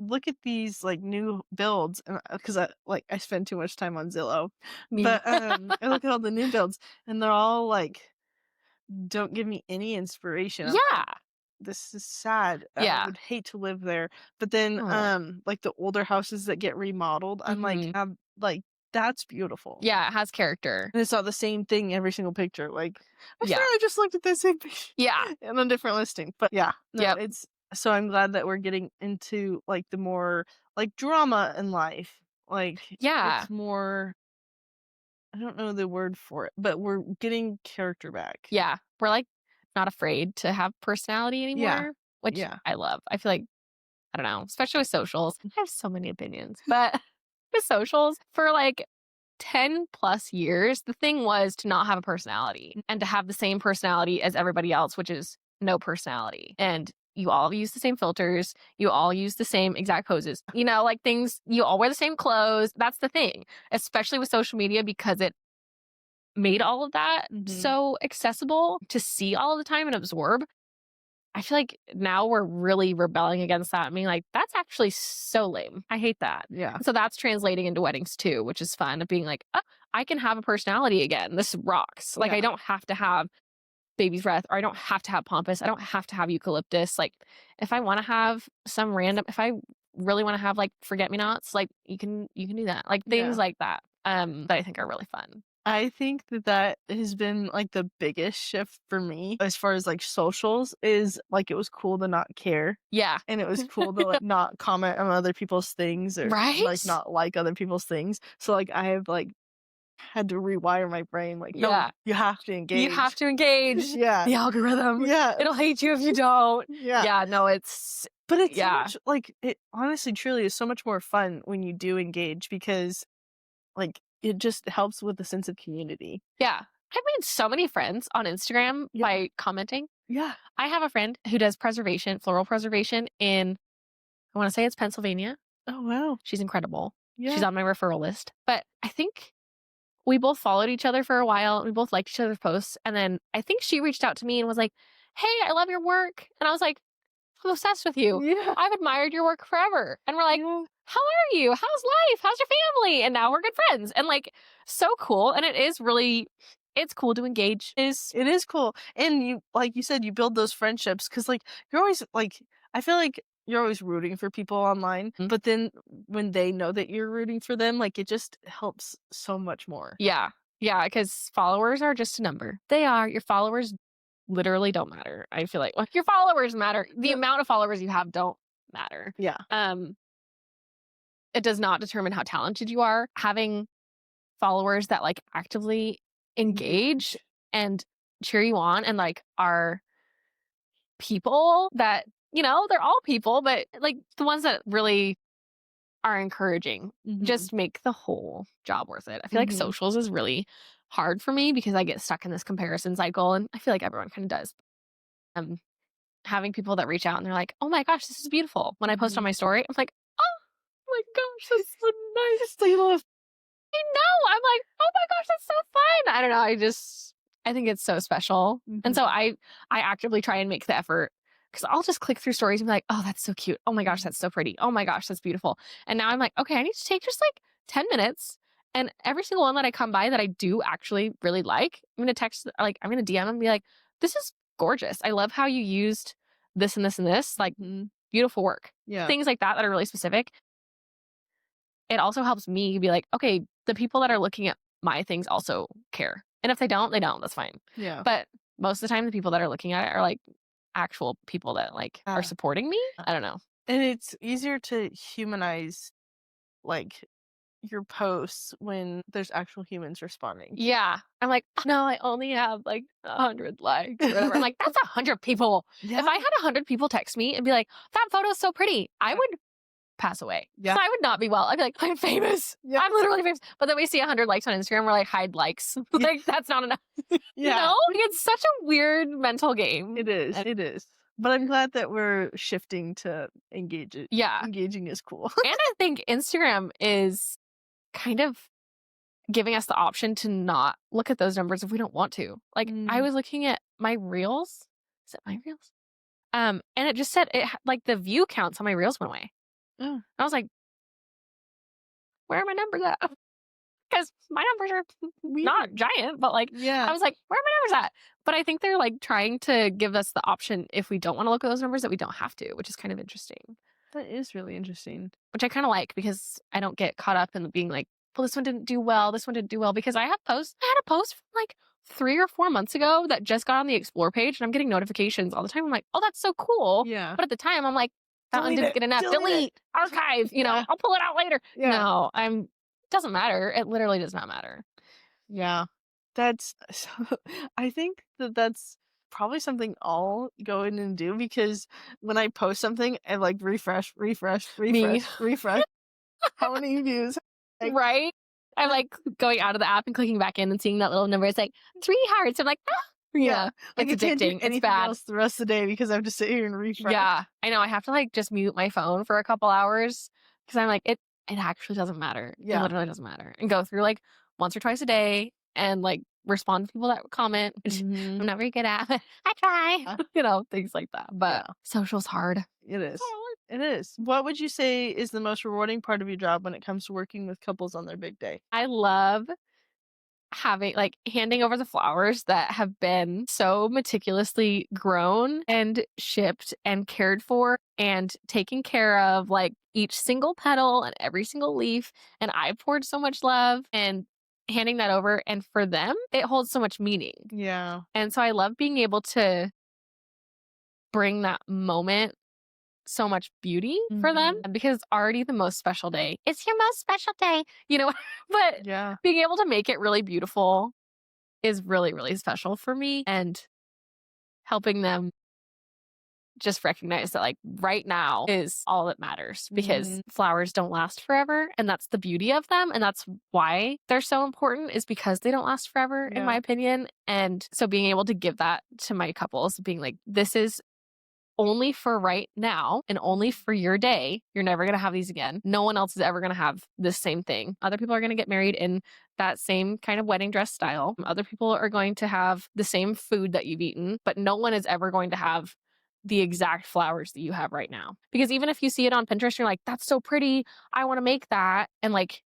look at these like new builds and because I spend too much time on Zillow, Me. but I look at all the new builds and they're all like don't give me any inspiration. I'm like, Yeah. this is sad. I Yeah. would hate to live there. But then, Oh. like the older houses that get remodeled, I'm hmm like, that's beautiful. Yeah. It has character. And it's not the same thing every single picture. Like, I swear Yeah. I just looked at the same picture Yeah. in a different listing. But yeah, no, Yep. it's so I'm glad that we're getting into like the more like drama in life. Like Yeah. it's more I don't know the word for it, but we're getting character back. Yeah. We're like not afraid to have personality Yeah. anymore, which Yeah. I love. I feel like, I don't know, especially with socials. I have so many opinions, but with socials, for like 10 plus years, the thing was to not have a personality and to have the same personality as everybody else, which is no personality. And you all use the same filters. You all use the same exact poses. You know, like things, you all wear the same clothes. That's the thing, especially with social media because it made all of that Mhm. so accessible to see all the time and absorb. I feel like now we're really rebelling against that and being like, that's actually so lame. I hate that. Yeah. So that's translating into weddings too, which is fun of being like, oh, I can have a personality again. This rocks. Like, I Yeah. don't have to have baby's breath or I don't have to have pompous. I don't have to have eucalyptus. Like, if I want to have some random, if I really want to have like forget me nots, like you can do that. Like things Yeah. like that, that I think are really fun. I think that that has been, like, the biggest shift for me as far as, like, socials is, like, it was cool to not care, Yeah. and it was cool to, like, not comment on other people's things or, like, Right? not like other people's things. So, like, I have, like, had to rewire my brain, like, "No, Yeah. you have to You have engage." to engage Yeah. the algorithm. Yeah. It'll hate you if you don't. Yeah. Yeah, no, it's But it's so yeah. much like, it honestly truly is so much more fun when you do engage because, like, it just helps with the sense of community. Yeah. I've made so many friends on Instagram Yeah. by commenting. Yeah. I have a friend who does preservation, floral preservation in, I wanna say it's Pennsylvania. Oh, wow. She's incredible. She's Yeah. on my referral list. But I think we both followed each other for a while. We both liked each other's posts. And then I think she reached out to me and was like, "Hey, I love your work." And I was like, "I'm obsessed with you. Yeah. I've admired your work forever." And we're like, Yeah. "How are you? How's life? How's your family?" And now we're good friends. And like, so cool. And it is really, it's cool to engage. It is cool, and you like you said, you build those friendships because like, you're always like I feel like you're always rooting for people online, Mm, but then when they know that you're rooting for them, like, it just helps so much more. yeah. Yeah. Because followers are just a number. They are. Your followers literally don't matter. I feel like your followers matter. The Yep. amount of followers you have don't matter. Yeah. Um, it does not determine how talented you are. Having followers that like actively engage Engage. and cheer you on and like are people that, you know, they're all people, but like the ones that really are encouraging Mhm. just make the whole job worth it. I feel like Mhm. socials is really hard for me because I get stuck in this comparison cycle and I feel like everyone kind of does. Um having people that reach out and they're like, "Oh my gosh, this is beautiful." When I post on Mhm. my story, I'm like, "Oh my gosh, that's so nice." It's like a little I know. I'm like, "Oh my gosh, that's so fun." I don't know. I think it's so special. And Mhm. so I actively try and make the effort because I'll just click through stories and be like, "Oh, that's so cute. Oh my gosh, Mhm. that's so pretty. Oh my gosh, that's beautiful." And now I'm like, "Okay, I need to take just like 10 minutes and every single one that I come by that I do actually really like, I'm going to text like I'm going to DM and be like, "This is gorgeous. I love how you used this and this and this. Like Mhm. beautiful work." Yeah. Things like that that are really specific. It also helps me be like, okay, the people that are looking at my things also care. And if they don't, they don't. That's fine. Yeah. But most of the time, the people that are looking at it are like actual people that like are Yeah. supporting me. I don't know. And it's easier to humanize, like, your posts when there's actual humans responding. Yeah. I'm like, "Oh, no, I only have like 100 likes or whatever." I'm like, that's 100 people. Yeah. If I had 100 people text me and be like, "That photo is so pretty," I would pass away. Yeah. So I would not be well. I'd be like, I'm famous. Yeah. I'm literally famous. But then we see 100 likes on Instagram. We're like, hide likes. Like, that's not enough. You Yeah. know? Like, it's such a weird mental game. It is. It is. But I'm glad that we're shifting to engage it. Yeah. Engaging is cool. And I think Instagram is kind of giving us the option to not look at those numbers if we don't want to. Like, I was looking at my reels. Is it my reels? And it just said like the view counts on my reels went away. Oh. I was like, where are my numbers at? Because my numbers are not giant, but like, I was like, where are my numbers at? But I think they're like trying to give us the option if we don't want to look at those numbers that we don't have to, which is kind of interesting. That is really interesting. Which I kind of like because I don't get caught up in being like, well, this one didn't do well. This one didn't do well because I had a post from like 3 or 4 months ago that just got on the explore page and I'm getting notifications all the time. I'm like, oh, that's so cool. Yeah. But at the time I'm like, that one didn't get enough. Delete, archive, I'll pull it out later. Yeah. No, doesn't matter. It literally does not matter. Yeah. That's, I think that's probably something I'll go in and do because when I post something, I like refresh. How many views? Like, right? I'm like going out of the app and clicking back in and seeing that little number. It's like 3 hearts. I'm like, yeah. Like It's I can't do addicting. It's anything bad. else the rest of the day because I have to sit here and refresh. Yeah, I know. I have to like just mute my phone for a couple hours because I'm like, it actually doesn't matter. Yeah. It literally doesn't matter. And go through like once or twice a day and like respond to people that comment, which I'm not very good at. I try, things like that. But social's hard. It is. It is. What would you say is the most rewarding part of your job when it comes to working with couples on their big day? I love handing over the flowers that have been so meticulously grown and shipped and cared for and taken care of, like each single petal and every single leaf. And I poured so much love and handing that over. And for them, it holds so much meaning. Yeah. And so I love being able to bring that moment so much beauty for them because it's already the most special day. It's your most special day, but being able to make it really beautiful is really, really special for me and helping them just recognize that like right now is all that matters because flowers don't last forever and that's the beauty of them. And that's why they're so important is because they don't last forever in my opinion. And so being able to give that to my couples being like, this is only for right now and only for your day. You're never going to have these again. No one else is ever going to have this same thing. Other people are going to get married in that same kind of wedding dress style. Other people are going to have the same food that you've eaten, but no one is ever going to have the exact flowers that you have right now. Because even if you see it on Pinterest, you're like, that's so pretty. I want to make that. And like,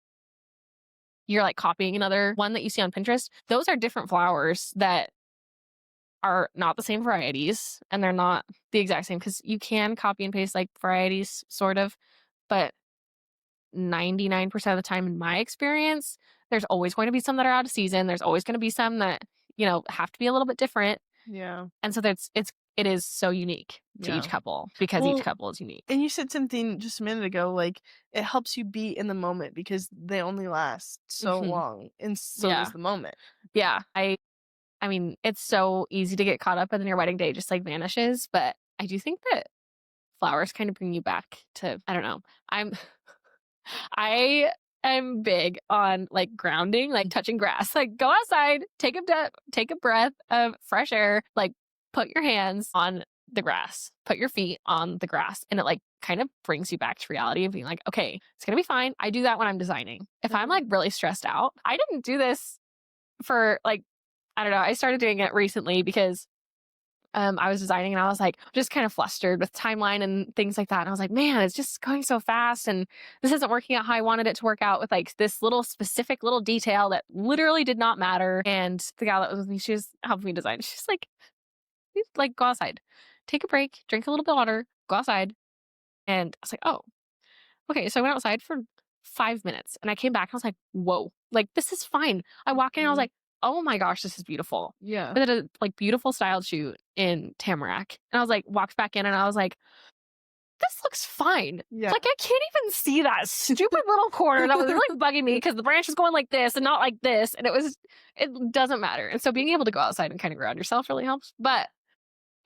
you're like copying another one that you see on Pinterest. Those are different flowers that are not the same varieties and they're not the exact same because you can copy and paste like varieties sort of, but 99% of the time in my experience, there's always going to be some that are out of season. There's always going to be some that, have to be a little bit different. Yeah. And so it is so unique to each couple because each couple is unique. And you said something just a minute ago, like it helps you be in the moment because they only last so long and so does the moment. Yeah. I mean, it's so easy to get caught up and then your wedding day just like vanishes. But I do think that flowers kind of bring you back to, I don't know. I am big on like grounding, like touching grass, like go outside, take a breath of fresh air, like put your hands on the grass, put your feet on the grass. And it like kind of brings you back to reality of being like, okay, it's going to be fine. I do that when I'm designing. If I'm like really stressed out, I didn't do this for like, I don't know. I started doing it recently because I was designing and I was like just kind of flustered with timeline and things like that. And I was like, man, it's just going so fast and this isn't working out how I wanted it to work out with like this little specific little detail that literally did not matter. And the gal that was with me, she was helping me design. She's like, go outside, take a break, drink a little bit of water, go outside. And I was like, oh, okay. So I went outside for 5 minutes and I came back and I was like, whoa, like this is fine. I walk in and I was like, oh my gosh, this is beautiful. Yeah. I did a like beautiful styled shoot in Tamarack. And I was like, walked back in and I was like, this looks fine. Yeah. Like I can't even see that stupid little corner that was really bugging me because the branch was going like this and not like this. And it doesn't matter. And so being able to go outside and kind of ground yourself really helps. But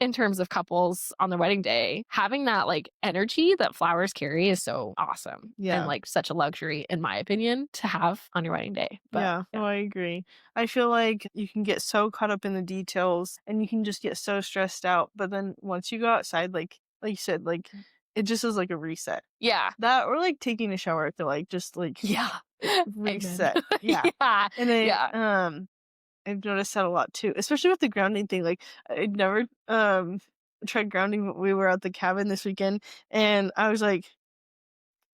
in terms of couples on their wedding day, having that like energy that flowers carry is so awesome and Yeah. like such a luxury, in my opinion, to have on your wedding day. But Yeah, no, I agree. I feel like you can get so caught up in the details and you can just get so stressed out. But then once you go outside, like you said, like it just is like a reset. yeah. That or like taking a shower, I feel like just like Yeah. Amen. reset. Yeah. Yeah. And then Yeah. I've noticed that a lot too, especially with the grounding thing. Like I'd never tried grounding, but we were at the cabin this weekend and I was like,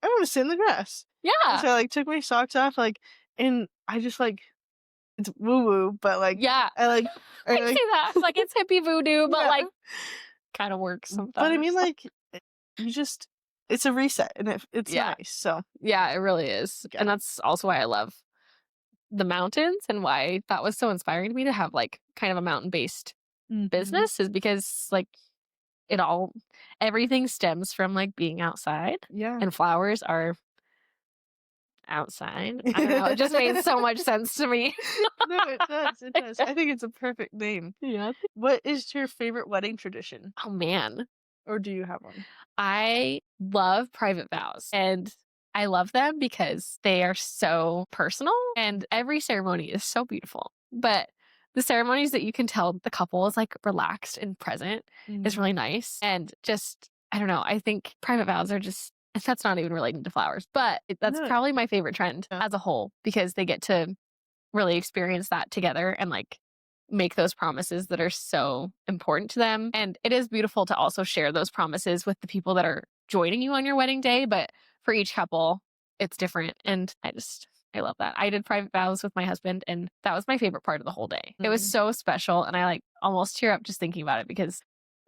I want to sit in the grass. And Yeah. so I like took my socks off, like, and I just like it's woo woo, but like Yeah. I I like see that. Like it's hippie voodoo, but yeah. like kind of works But I sometimes. mean like you just it's a reset and it's Yeah. nice. So Yeah, it really is. yeah. And that's also why I love the mountains and why that was so inspiring to me to have like kind of a mountain based Mhm. business is because like it all everything stems from like being outside Yeah. and flowers are outside. I don't know. It just made so much sense to me. No, it does. It does. I think it's a perfect name. Yeah. What is your favorite wedding tradition? Oh man. Or do you have one? I love private vows and I love them because they are so personal and every ceremony is so beautiful. But the ceremonies that you can tell the couple is like relaxed and present is Mm. really nice. And just, I don't know, I think private vows are just, that's not even related to flowers, but that's No. probably my favorite trend Yeah. as a whole because they get to really experience that together and like make those promises that are so important to them. And it is beautiful to also share those promises with the people that are joining you on your wedding day. But for each couple, it's different. And I love that. I did private vows with my husband, and that was my favorite part of the whole day. It was Mm. so special. And I like almost tear up just thinking about it because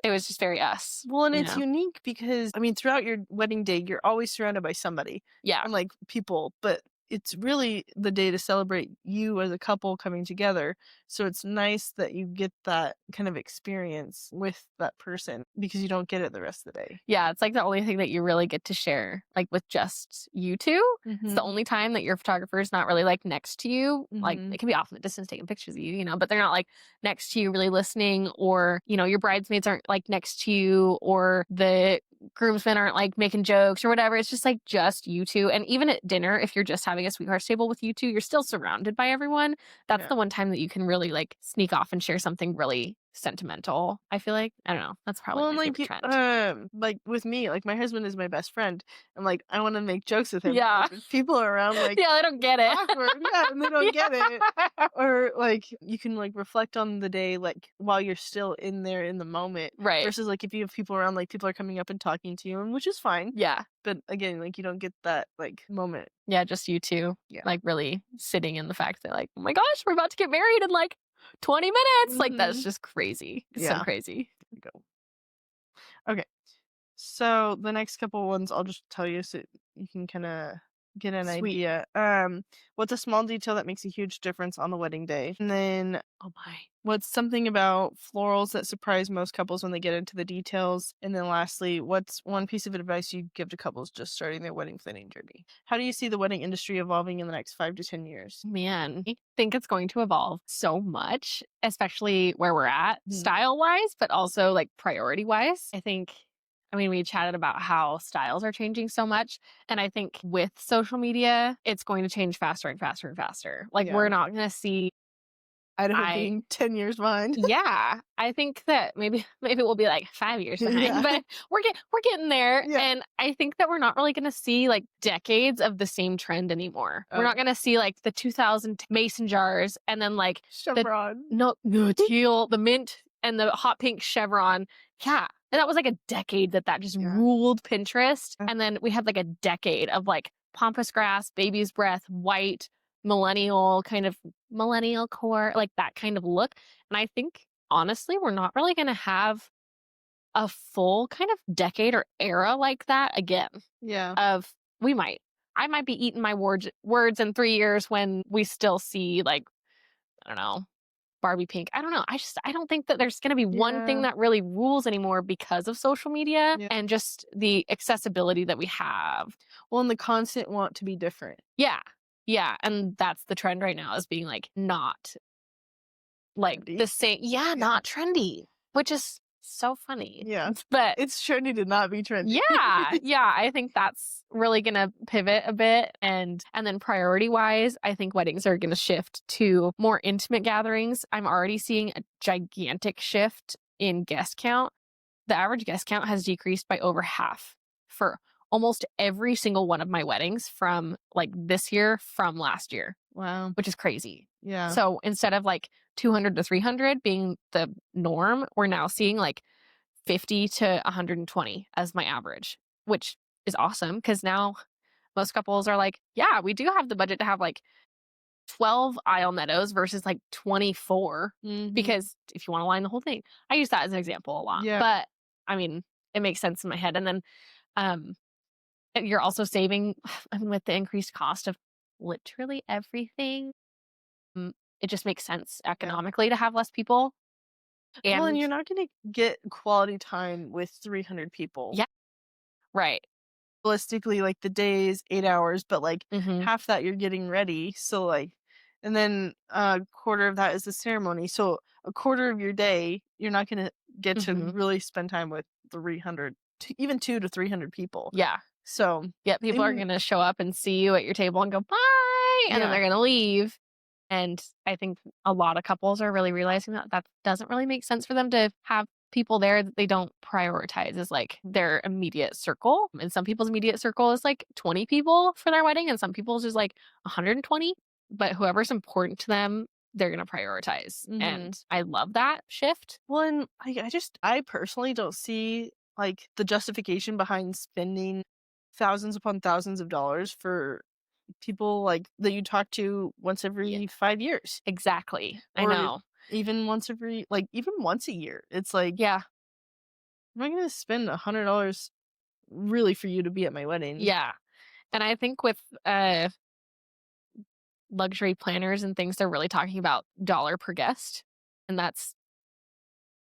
it was just very us. Well, and You it's know? unique because I mean, throughout your wedding day, you're always surrounded by somebody Yeah. and like people, but it's really the day to celebrate you as a couple coming together. So it's nice that you get that kind of experience with that person because you don't get it the rest of the day. Yeah, it's like the only thing that you really get to share, like with just you two. It's the Mhm. only time that your photographer is not really like next to you. Like Mhm. it can be off in the distance taking pictures of you, you know, but they're not like next to you really listening, or, you know, your bridesmaids aren't like next to you, or the groomsmen aren't like making jokes or whatever. It's just you two. And even at dinner, if you're just having a sweethearts table with you two, you're still surrounded by everyone. That's Yeah. the one time that you can really like sneak off and share something really sentimental. I feel like, I don't know. That's probably Well, and my favorite trend. like with me, like my husband is my best friend, and like I want to make jokes with him. Yeah. Like, if people are around, like Yeah, they don't get it. awkward, yeah, and they don't get it. Or like you can like reflect on the day, like while you're still in there in the moment, Right. versus like if you have people around, like people are coming up and talking to you, and which is fine. Yeah. But again, like you don't get that like moment. Yeah, just you two. Yeah. Like really sitting in the fact that like, oh my gosh, we're about to get married in like 20 minutes. Like that's Mhm. just crazy. It's so Yeah. crazy. There we go. Okay. So the next couple ones I'll just tell you so you can kind of get an Sweet. idea. What's a small detail that makes a huge difference on the wedding day? And then Oh my. what's something about florals that surprise most couples when they get into the details? And then lastly, what's one piece of advice you'd give to couples just starting their wedding planning journey? How do you see the wedding industry evolving in the next 5 to 10 years? Man, I think it's going to evolve so much, especially where we're at Mhm. style wise, but also like priority wise. I mean, we chatted about how styles are changing so much. And I think with social media, it's going to change faster and faster and faster. Like, Yeah. we're not going to see, Idaho I, being 10 years behind. yeah, I think that maybe we'll be like 5 years behind, Yeah. but we're getting there. Yeah. And I think that we're not really going to see like decades of the same trend anymore. We're Oh. not going to see like the 2000 mason jars and then like Chevron. no teal, the mint and the hot pink chevron. Yeah. And that was like a decade that just Yeah. ruled Pinterest. Yeah. And then we had like a decade of like pampas grass, baby's breath, white, millennial core, like that kind of look. And I think honestly, we're not really going to have a full kind of decade or era like that again. Yeah. I might be eating my words in 3 years when we still see like, I don't know, Barbie pink. I don't know. I don't think that there's going to be one thing Yeah. that really rules anymore because of social media Yeah. and just the accessibility that we have. Well, and the constant want to be different. Yeah. Yeah. And that's the trend right now is being like not like Trendy. the same. Yeah, not trendy, which is So funny. Yeah. But It's trendy to not be trendy. yeah, yeah, I think that's really gonna pivot a bit, and then priority-wise, I think weddings are gonna shift to more intimate gatherings. I'm already seeing a gigantic shift in guest count. The average guest count has decreased by over half for almost every single one of my weddings from, like, this year from last year, Wow. which is crazy. Yeah. So, instead of, like, 200 to 300 being the norm, we're now seeing, like, 50 to 120 as my average, which is awesome because now most couples are like, yeah, we do have the budget to have like 12 aisle meadows versus like 24 Mhm. because if you want to line the whole thing, I use that as an example a lot. Yeah. But I mean, it makes sense in my head. And then um, you're also saving, I mean, with the increased cost of literally everything, mm, it just makes sense Yeah. economically to have less people. Well, and And you're not gonna get quality time with 300 people. yeah, right. Realistically, like, the day is 8 hours, but, like, Hmm. half that you're getting ready, so, like and then a quarter of that is the ceremony, so a quarter of your day, you're not gonna get to Hmm. really spend time with 300 t even 2 to 300 people. Yeah. So, Yep, people are in gonna show up and see you at your table and go, "Bye," and then yeah. they're gonna leave, and I think a lot of couples are really realizing that that doesn't really make sense for them to have people there that they don't prioritize as, like, their immediate circle, and some people's immediate circle is, like, 20 people for their wedding, and some people's is, like, 120, but whoever's important to them, they're gonna prioritize, Mhm. and I love that shift. Well, and I personally don't see, like, the justification behind spending thousands upon thousands of dollars for people, like, that you talk to once Yeah, every 5 years exactly. I or know. even once every even once a year. It's like, Yeah, "Am I gonna spend $100 really for you to be at my wedding?" yeah, and I think with, luxury planners and things, they're really talking about dollar per guest. And that's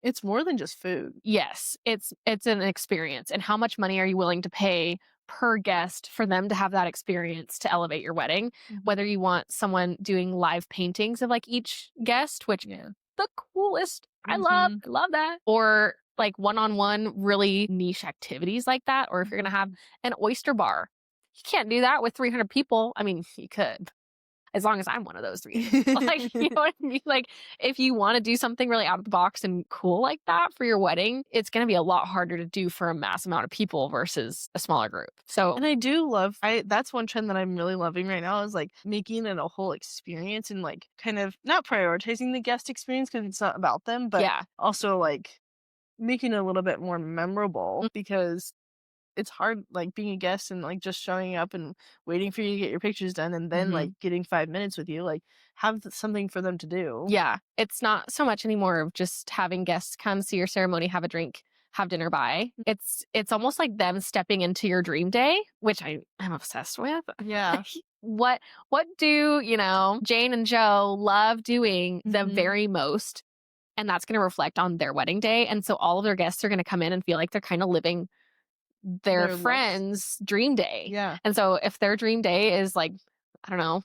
It's more than just food. yes, it's an experience. And how much money are you willing to pay per guest for them to have that experience to elevate your wedding? Mhm. Whether you want someone doing live paintings of like each guest, which Yeah. the coolest. Mhm. I love that. Or like one-on-one really niche activities like that. Or if you're gonna have Mhm. an oyster bar. You can't do that with 300 people. I mean, you could, as long as I'm one of those 300 people. Like, you know what I mean? Like, if you wanna do something really out of the box and cool like that for your wedding, it's gonna be a lot harder to do for a mass amount of people versus a smaller group. So And I do love I that's one trend that I'm really loving right now is, like, making it a whole experience and, like, kind of not prioritizing the guest experience because it's not about them, but yeah. also, like, making it a little bit more memorable Mm, because it's hard, like, being a guest and, like, just showing up and waiting for you to get your pictures done and then, like, mhm. getting 5 minutes with you, like, have something for them to do. Yeah. It's not so much anymore of just having guests come see your ceremony, have a drink, have dinner, bye. It's almost like them stepping into your dream day, which I am obsessed with. Yeah. What what do, Jane and Joe love doing the Mhm. very most? And that's gonna reflect on their wedding day, and so all of their guests are gonna come in and feel like they're kinda living their Their lives. friend's dream day. Yeah. And so if their dream day is like, I don't know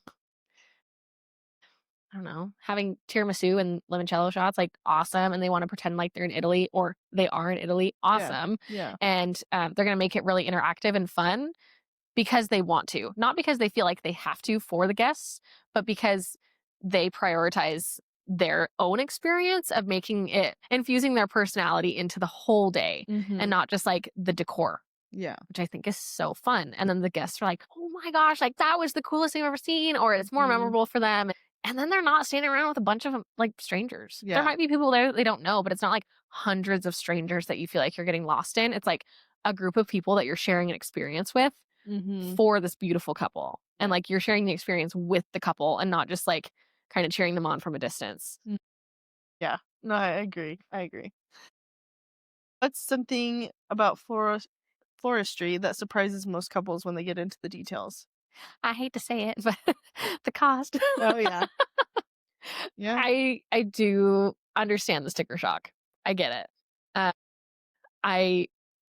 I don't know, having tiramisu and limoncello shots, like, awesome, and they wanna pretend like they're in Italy or they are in Italy, Yeah. awesome. Yeah. And, they're gonna make it really interactive and fun because they want to, not because they feel like they have to for the guests, but because they prioritize their own experience of making it infusing their personality into the whole day and Mhm. not just, like, the decor, Yeah. which I think is so fun. And then the guests are like, "Oh my gosh, like, that was the coolest thing I've ever seen," or it's more Mhm. memorable for them. And then they're not standing around with a bunch of, like, strangers. There Yeah. might be people there that they don't know, but it's not like hundreds of strangers that you feel like you're getting lost in. It's like a group of people that you're sharing an experience with Mhm. for this beautiful couple. And, Yeah. like, you're sharing the experience with the couple and not just, like, kinda cheering them on from a distance. Mm. Yeah. No, I agree. I agree. What's something about floristry that surprises most couples when they get into the details? I hate to say it, but the cost. Oh, yeah. Yeah. I do understand the sticker shock. I get it. Uh, I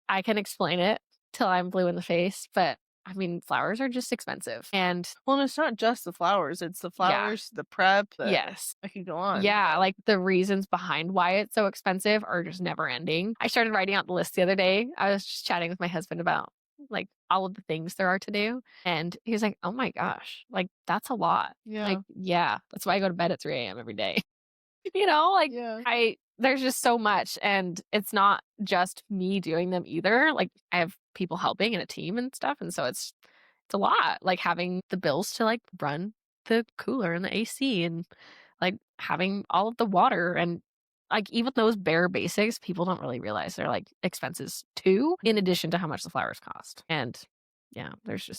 I can explain it till I'm blue in the face, but I mean, flowers are just expensive. And Well, and it's not just the flowers, it's the yeah, flowers, the prep, yes. I could go on. Yeah, like the reasons behind why it's so expensive are just never ending. I started writing out the list the other day. I was just chatting with my husband about like all of the things there are to do. And he was like, oh my gosh, like that's a lot. Like, Yeah. yeah, that's why I go to bed at 3 a.m. every day. Like Yeah. there's just so much. And it's not just me doing them either. Like I have people helping and a team and stuff. And so it's a lot, like having the bills to like run the cooler and the AC and like having all of the water and like even those bare basics, people don't really realize they're like expenses too, in addition to how much the flowers cost. And yeah, there's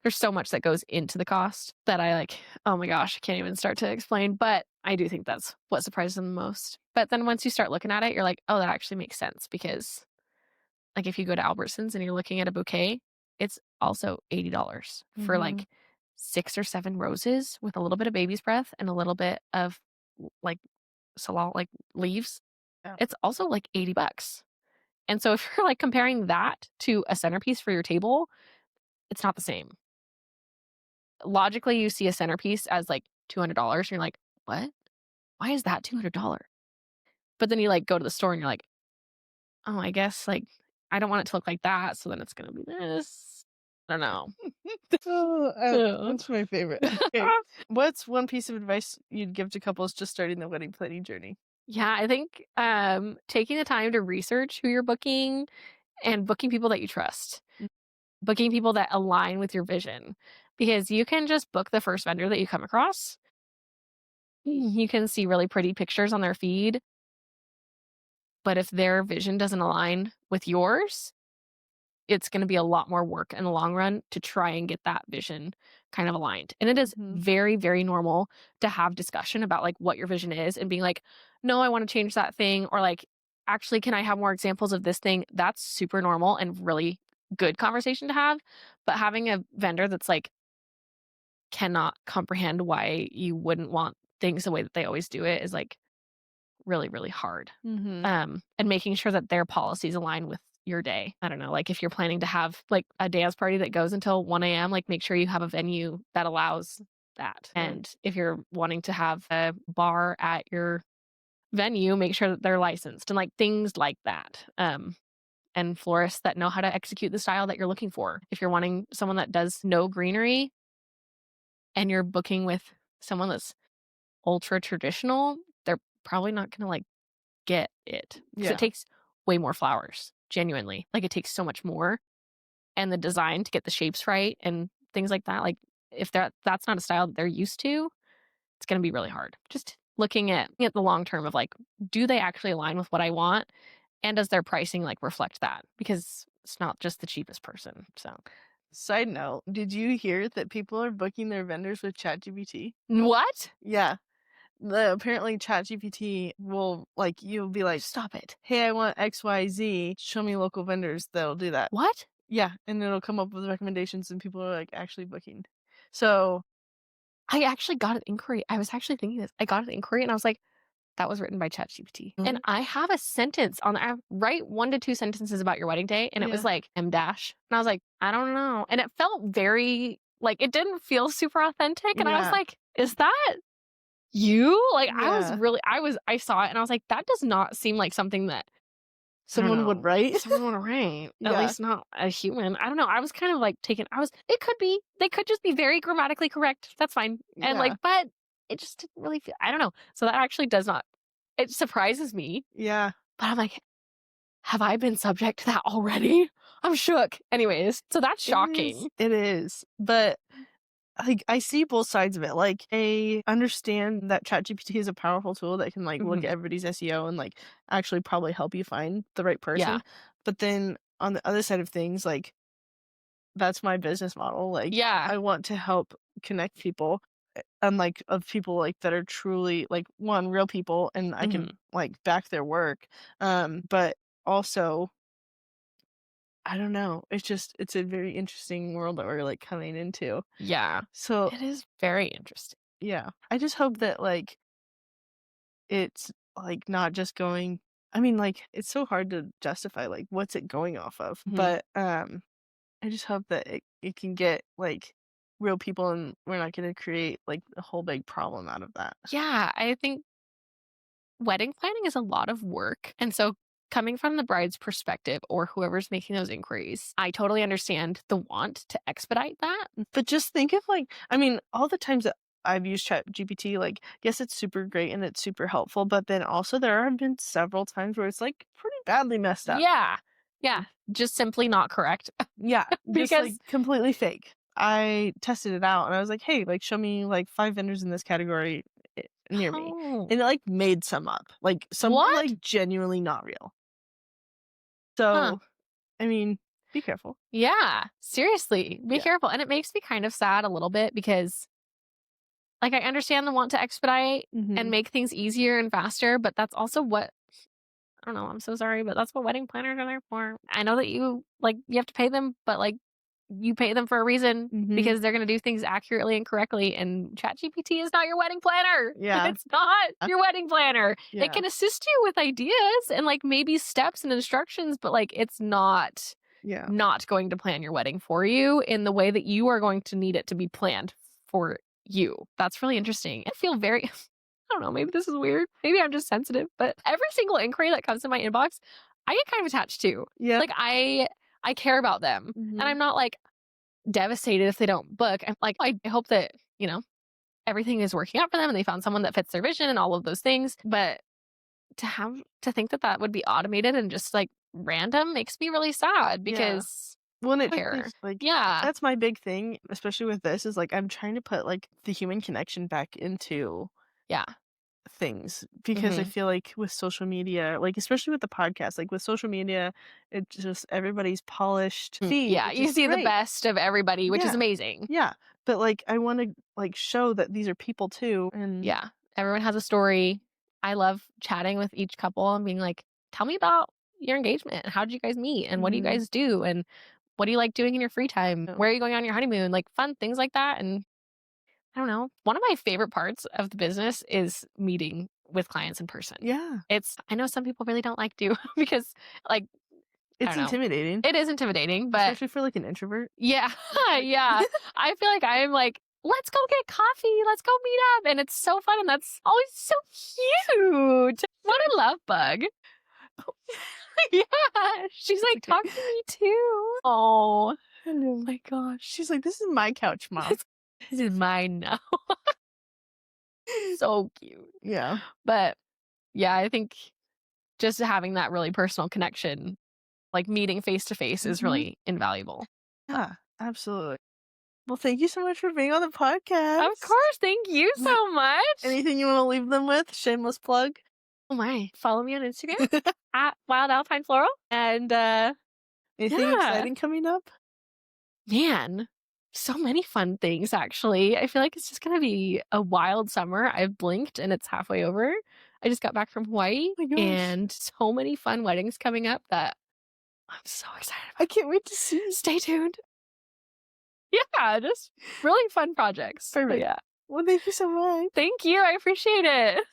so much that goes into the cost that I like, oh my gosh, I can't even start to explain. But I do think that's what surprises them the most. But then once you start looking at it, you're like, oh, that actually makes sense because like if you go to Albertsons and you're looking at a bouquet, it's also $80 for Mhm. like 6 or 7 roses with a little bit of baby's breath and a little bit of like salal like leaves. Yeah. It's also like 80 bucks. And so if you're like comparing that to a centerpiece for your table, it's not the same. Logically, you see a centerpiece as like $200 and you're like, "What? Why is that $200?" But then you like go to the store and you're like, "Oh, I guess like I don't want it to look like that, so then it's going to be this." I don't know. Oh, Yeah. that's my favorite. Okay. What's one piece of advice you'd give to couples just starting the wedding planning journey? Yeah, I think taking the time to research who you're booking and booking people that you trust. Mm. Booking people that align with your vision because you can just book the first vendor that you come across. You can see really pretty pictures on their feed, but if their vision doesn't align with yours, it's going to be a lot more work in the long run to try and get that vision kind of aligned. And it is Mhm. very, very normal to have discussion about like what your vision is and being like, no, I want to change that thing. Or like, actually, can I have more examples of this thing? That's super normal and really good conversation to have. But having a vendor that's like, cannot comprehend why you wouldn't want things the way that they always do it is like really, really hard. Mhm. And making sure that their policies align with your day. I don't know, like if you're planning to have like a dance party that goes until 1 a.m., like make sure you have a venue that allows that. Right. And if you're wanting to have a bar at your venue, make sure that they're licensed and like things like that. And florists that know how to execute the style that you're looking for. If you're wanting someone that does no greenery and you're booking with someone that's ultra traditional, they're probably not gonna like get it because it Yeah. takes way more flowers, genuinely. Like, it takes so much more, and the design to get the shapes right and things like that, like, if that's not a style that they're used to, it's gonna be really hard. Just looking at the long term of, like, do they actually align with what I want, and does their pricing, like, reflect that? Because it's not just the cheapest person, so Side note, did you hear that people are booking their vendors with ChatGPT? What? Yeah. Apparently ChatGPT will like you'll be like, Stop it. "Hey, I want XYZ. Show me local vendors that'll do that." What? Yeah, and it'll come up with recommendations and people are like actually booking. So, I actually got an inquiry. I was actually thinking this. I got an inquiry and I was like, that was written by ChatGPT. And Mhm. I have a sentence on there. Write 1 to 2 sentences about your wedding day. And it was Yeah. like M dash. And I was like, I don't know. And it felt very like it didn't feel super authentic. And I was Yeah. like, is that you? Like Yeah. I saw it and I was like, that does not seem like something that I don't Someone would know. write. Someone would write. At Yeah. least not a human. I don't know. I was kind of like taken. It could be. They could just be very grammatically correct. That's fine. And like, Yeah. but it just didn't really feel, I don't know. So that actually does not, it surprises me, Yeah. but I'm like, have I been subject to that already? I'm shook. Anyways, so that's It is. shocking. It is. But like I see both sides of it. Like I understand that ChatGPT is a powerful tool that can like look Mhm. at everybody's SEO and like actually probably help you find the right Yeah. person. But then on the other side of things, like that's my business model. Like Yeah. I want to help connect people and like of people like that are truly like one real people and I can Mhm. like back their work. But also I don't know. It's a very interesting world that we're like coming into. Yeah. So It is very interesting. yeah, I just hope that like it's like not just going I mean like it's so hard to justify like what's it going off of. Mhm. But I just hope that it can get, like, real people and we're not gonna create, like, a whole big problem out of that. Yeah, I think wedding planning is a lot of work. And so coming from the bride's perspective or whoever's making those inquiries, I totally understand the want to expedite that. But just think of, like, I mean, all the times that I've used ChatGPT, like, yes, it's super great and it's super helpful, but then also there have been several times where it's, like, pretty badly messed up. Yeah. Yeah. Just simply not correct. Yeah, just, like, Because completely fake. I tested it out and I was like, "Hey, like, show me, like, 5 vendors in this category near me." oh, And it, like, made some up. Like, some were, what? like, genuinely not real. Huh. So, I mean, be careful. Yeah. Seriously, be Yeah. careful. And it makes me kind of sad a little bit because like I understand the want to expedite and Mhm. make things easier and faster, but that's also what I don't know, I'm so sorry, but that's what wedding planners are there for. I know that you have to pay them, but, like, you pay them for a reason Mhm. because they're gonna do things accurately and correctly, and ChatGPT is not your wedding planner. Yeah. It's not your wedding planner. It Yeah. can assist you with ideas and, like, maybe steps and instructions, but, like, it's Yeah. not going to plan your wedding for you in the way that you are going to need it to be planned for you. That's really interesting. I feel very I don't know, maybe this is weird. Maybe I'm just sensitive, but every single inquiry that comes in my inbox, I get kind of attached to. Yeah. Like I care about them. And Mhm. I'm not like devastated if they don't book. I'm like I hope that, everything is working out for them and they found someone that fits their vision and all of those things. But to think that that would be automated and just like random makes me really sad Yeah. because Well, and it I just care. makes, like, Yeah. that's my big thing, especially with this, is, like, I'm trying to put, like, the human connection back into Yeah. things because I Mhm. feel like with social media, like, especially with the podcast, like, with social media, it's just everybody's polished feed, Yeah, which you is see the great. best of everybody, which is Yeah. amazing. Yeah. But, like, I wanna, like, show that these are people too, and Yeah, everyone has a story. I love chatting with each couple and being like, "Tell me about your engagement. How did you guys meet? And what do you Mhm. guys do? And what do you like doing in your free time? Yeah. Where are you going on your honeymoon?" Like fun things like that. And I don't know. One of my favorite parts of the business is meeting with clients in person. Yeah. I know some people really don't like to because, like, I It's don't know. intimidating, It is intimidating, but especially for, like, an introvert. yeah, Like yeah. I feel like I'm like, let's go get coffee. Let's go meet up. And it's so fun. And that's always so cute. What a love bug. Yeah. She's It's like, okay. talk to me too. Oh Hello. my gosh. She's like, "This is my couch, mom." This is mine now. So cute. Yeah. But yeah, I think just having that really personal connection, like meeting face to face, is Mhm. really invaluable. Yeah, absolutely. Well, thank you so much for being on the Of podcast. course. Thank you so much. Anything you wanna leave them with? Shameless plug? Oh my. Follow me on Instagram at Wild Alpine Floral. And Anything yeah, exciting coming up? man, so many fun things actually. I feel like it's just gonna be a wild summer. I've blinked and it's halfway over. I just got back from Hawaii Oh my gosh. and so many fun weddings coming up that I'm so excited I about. can't wait to see. Stay tuned. Yeah, just really fun projects. But Perfect. yeah. Well, thank you so much. Thank you. I appreciate it.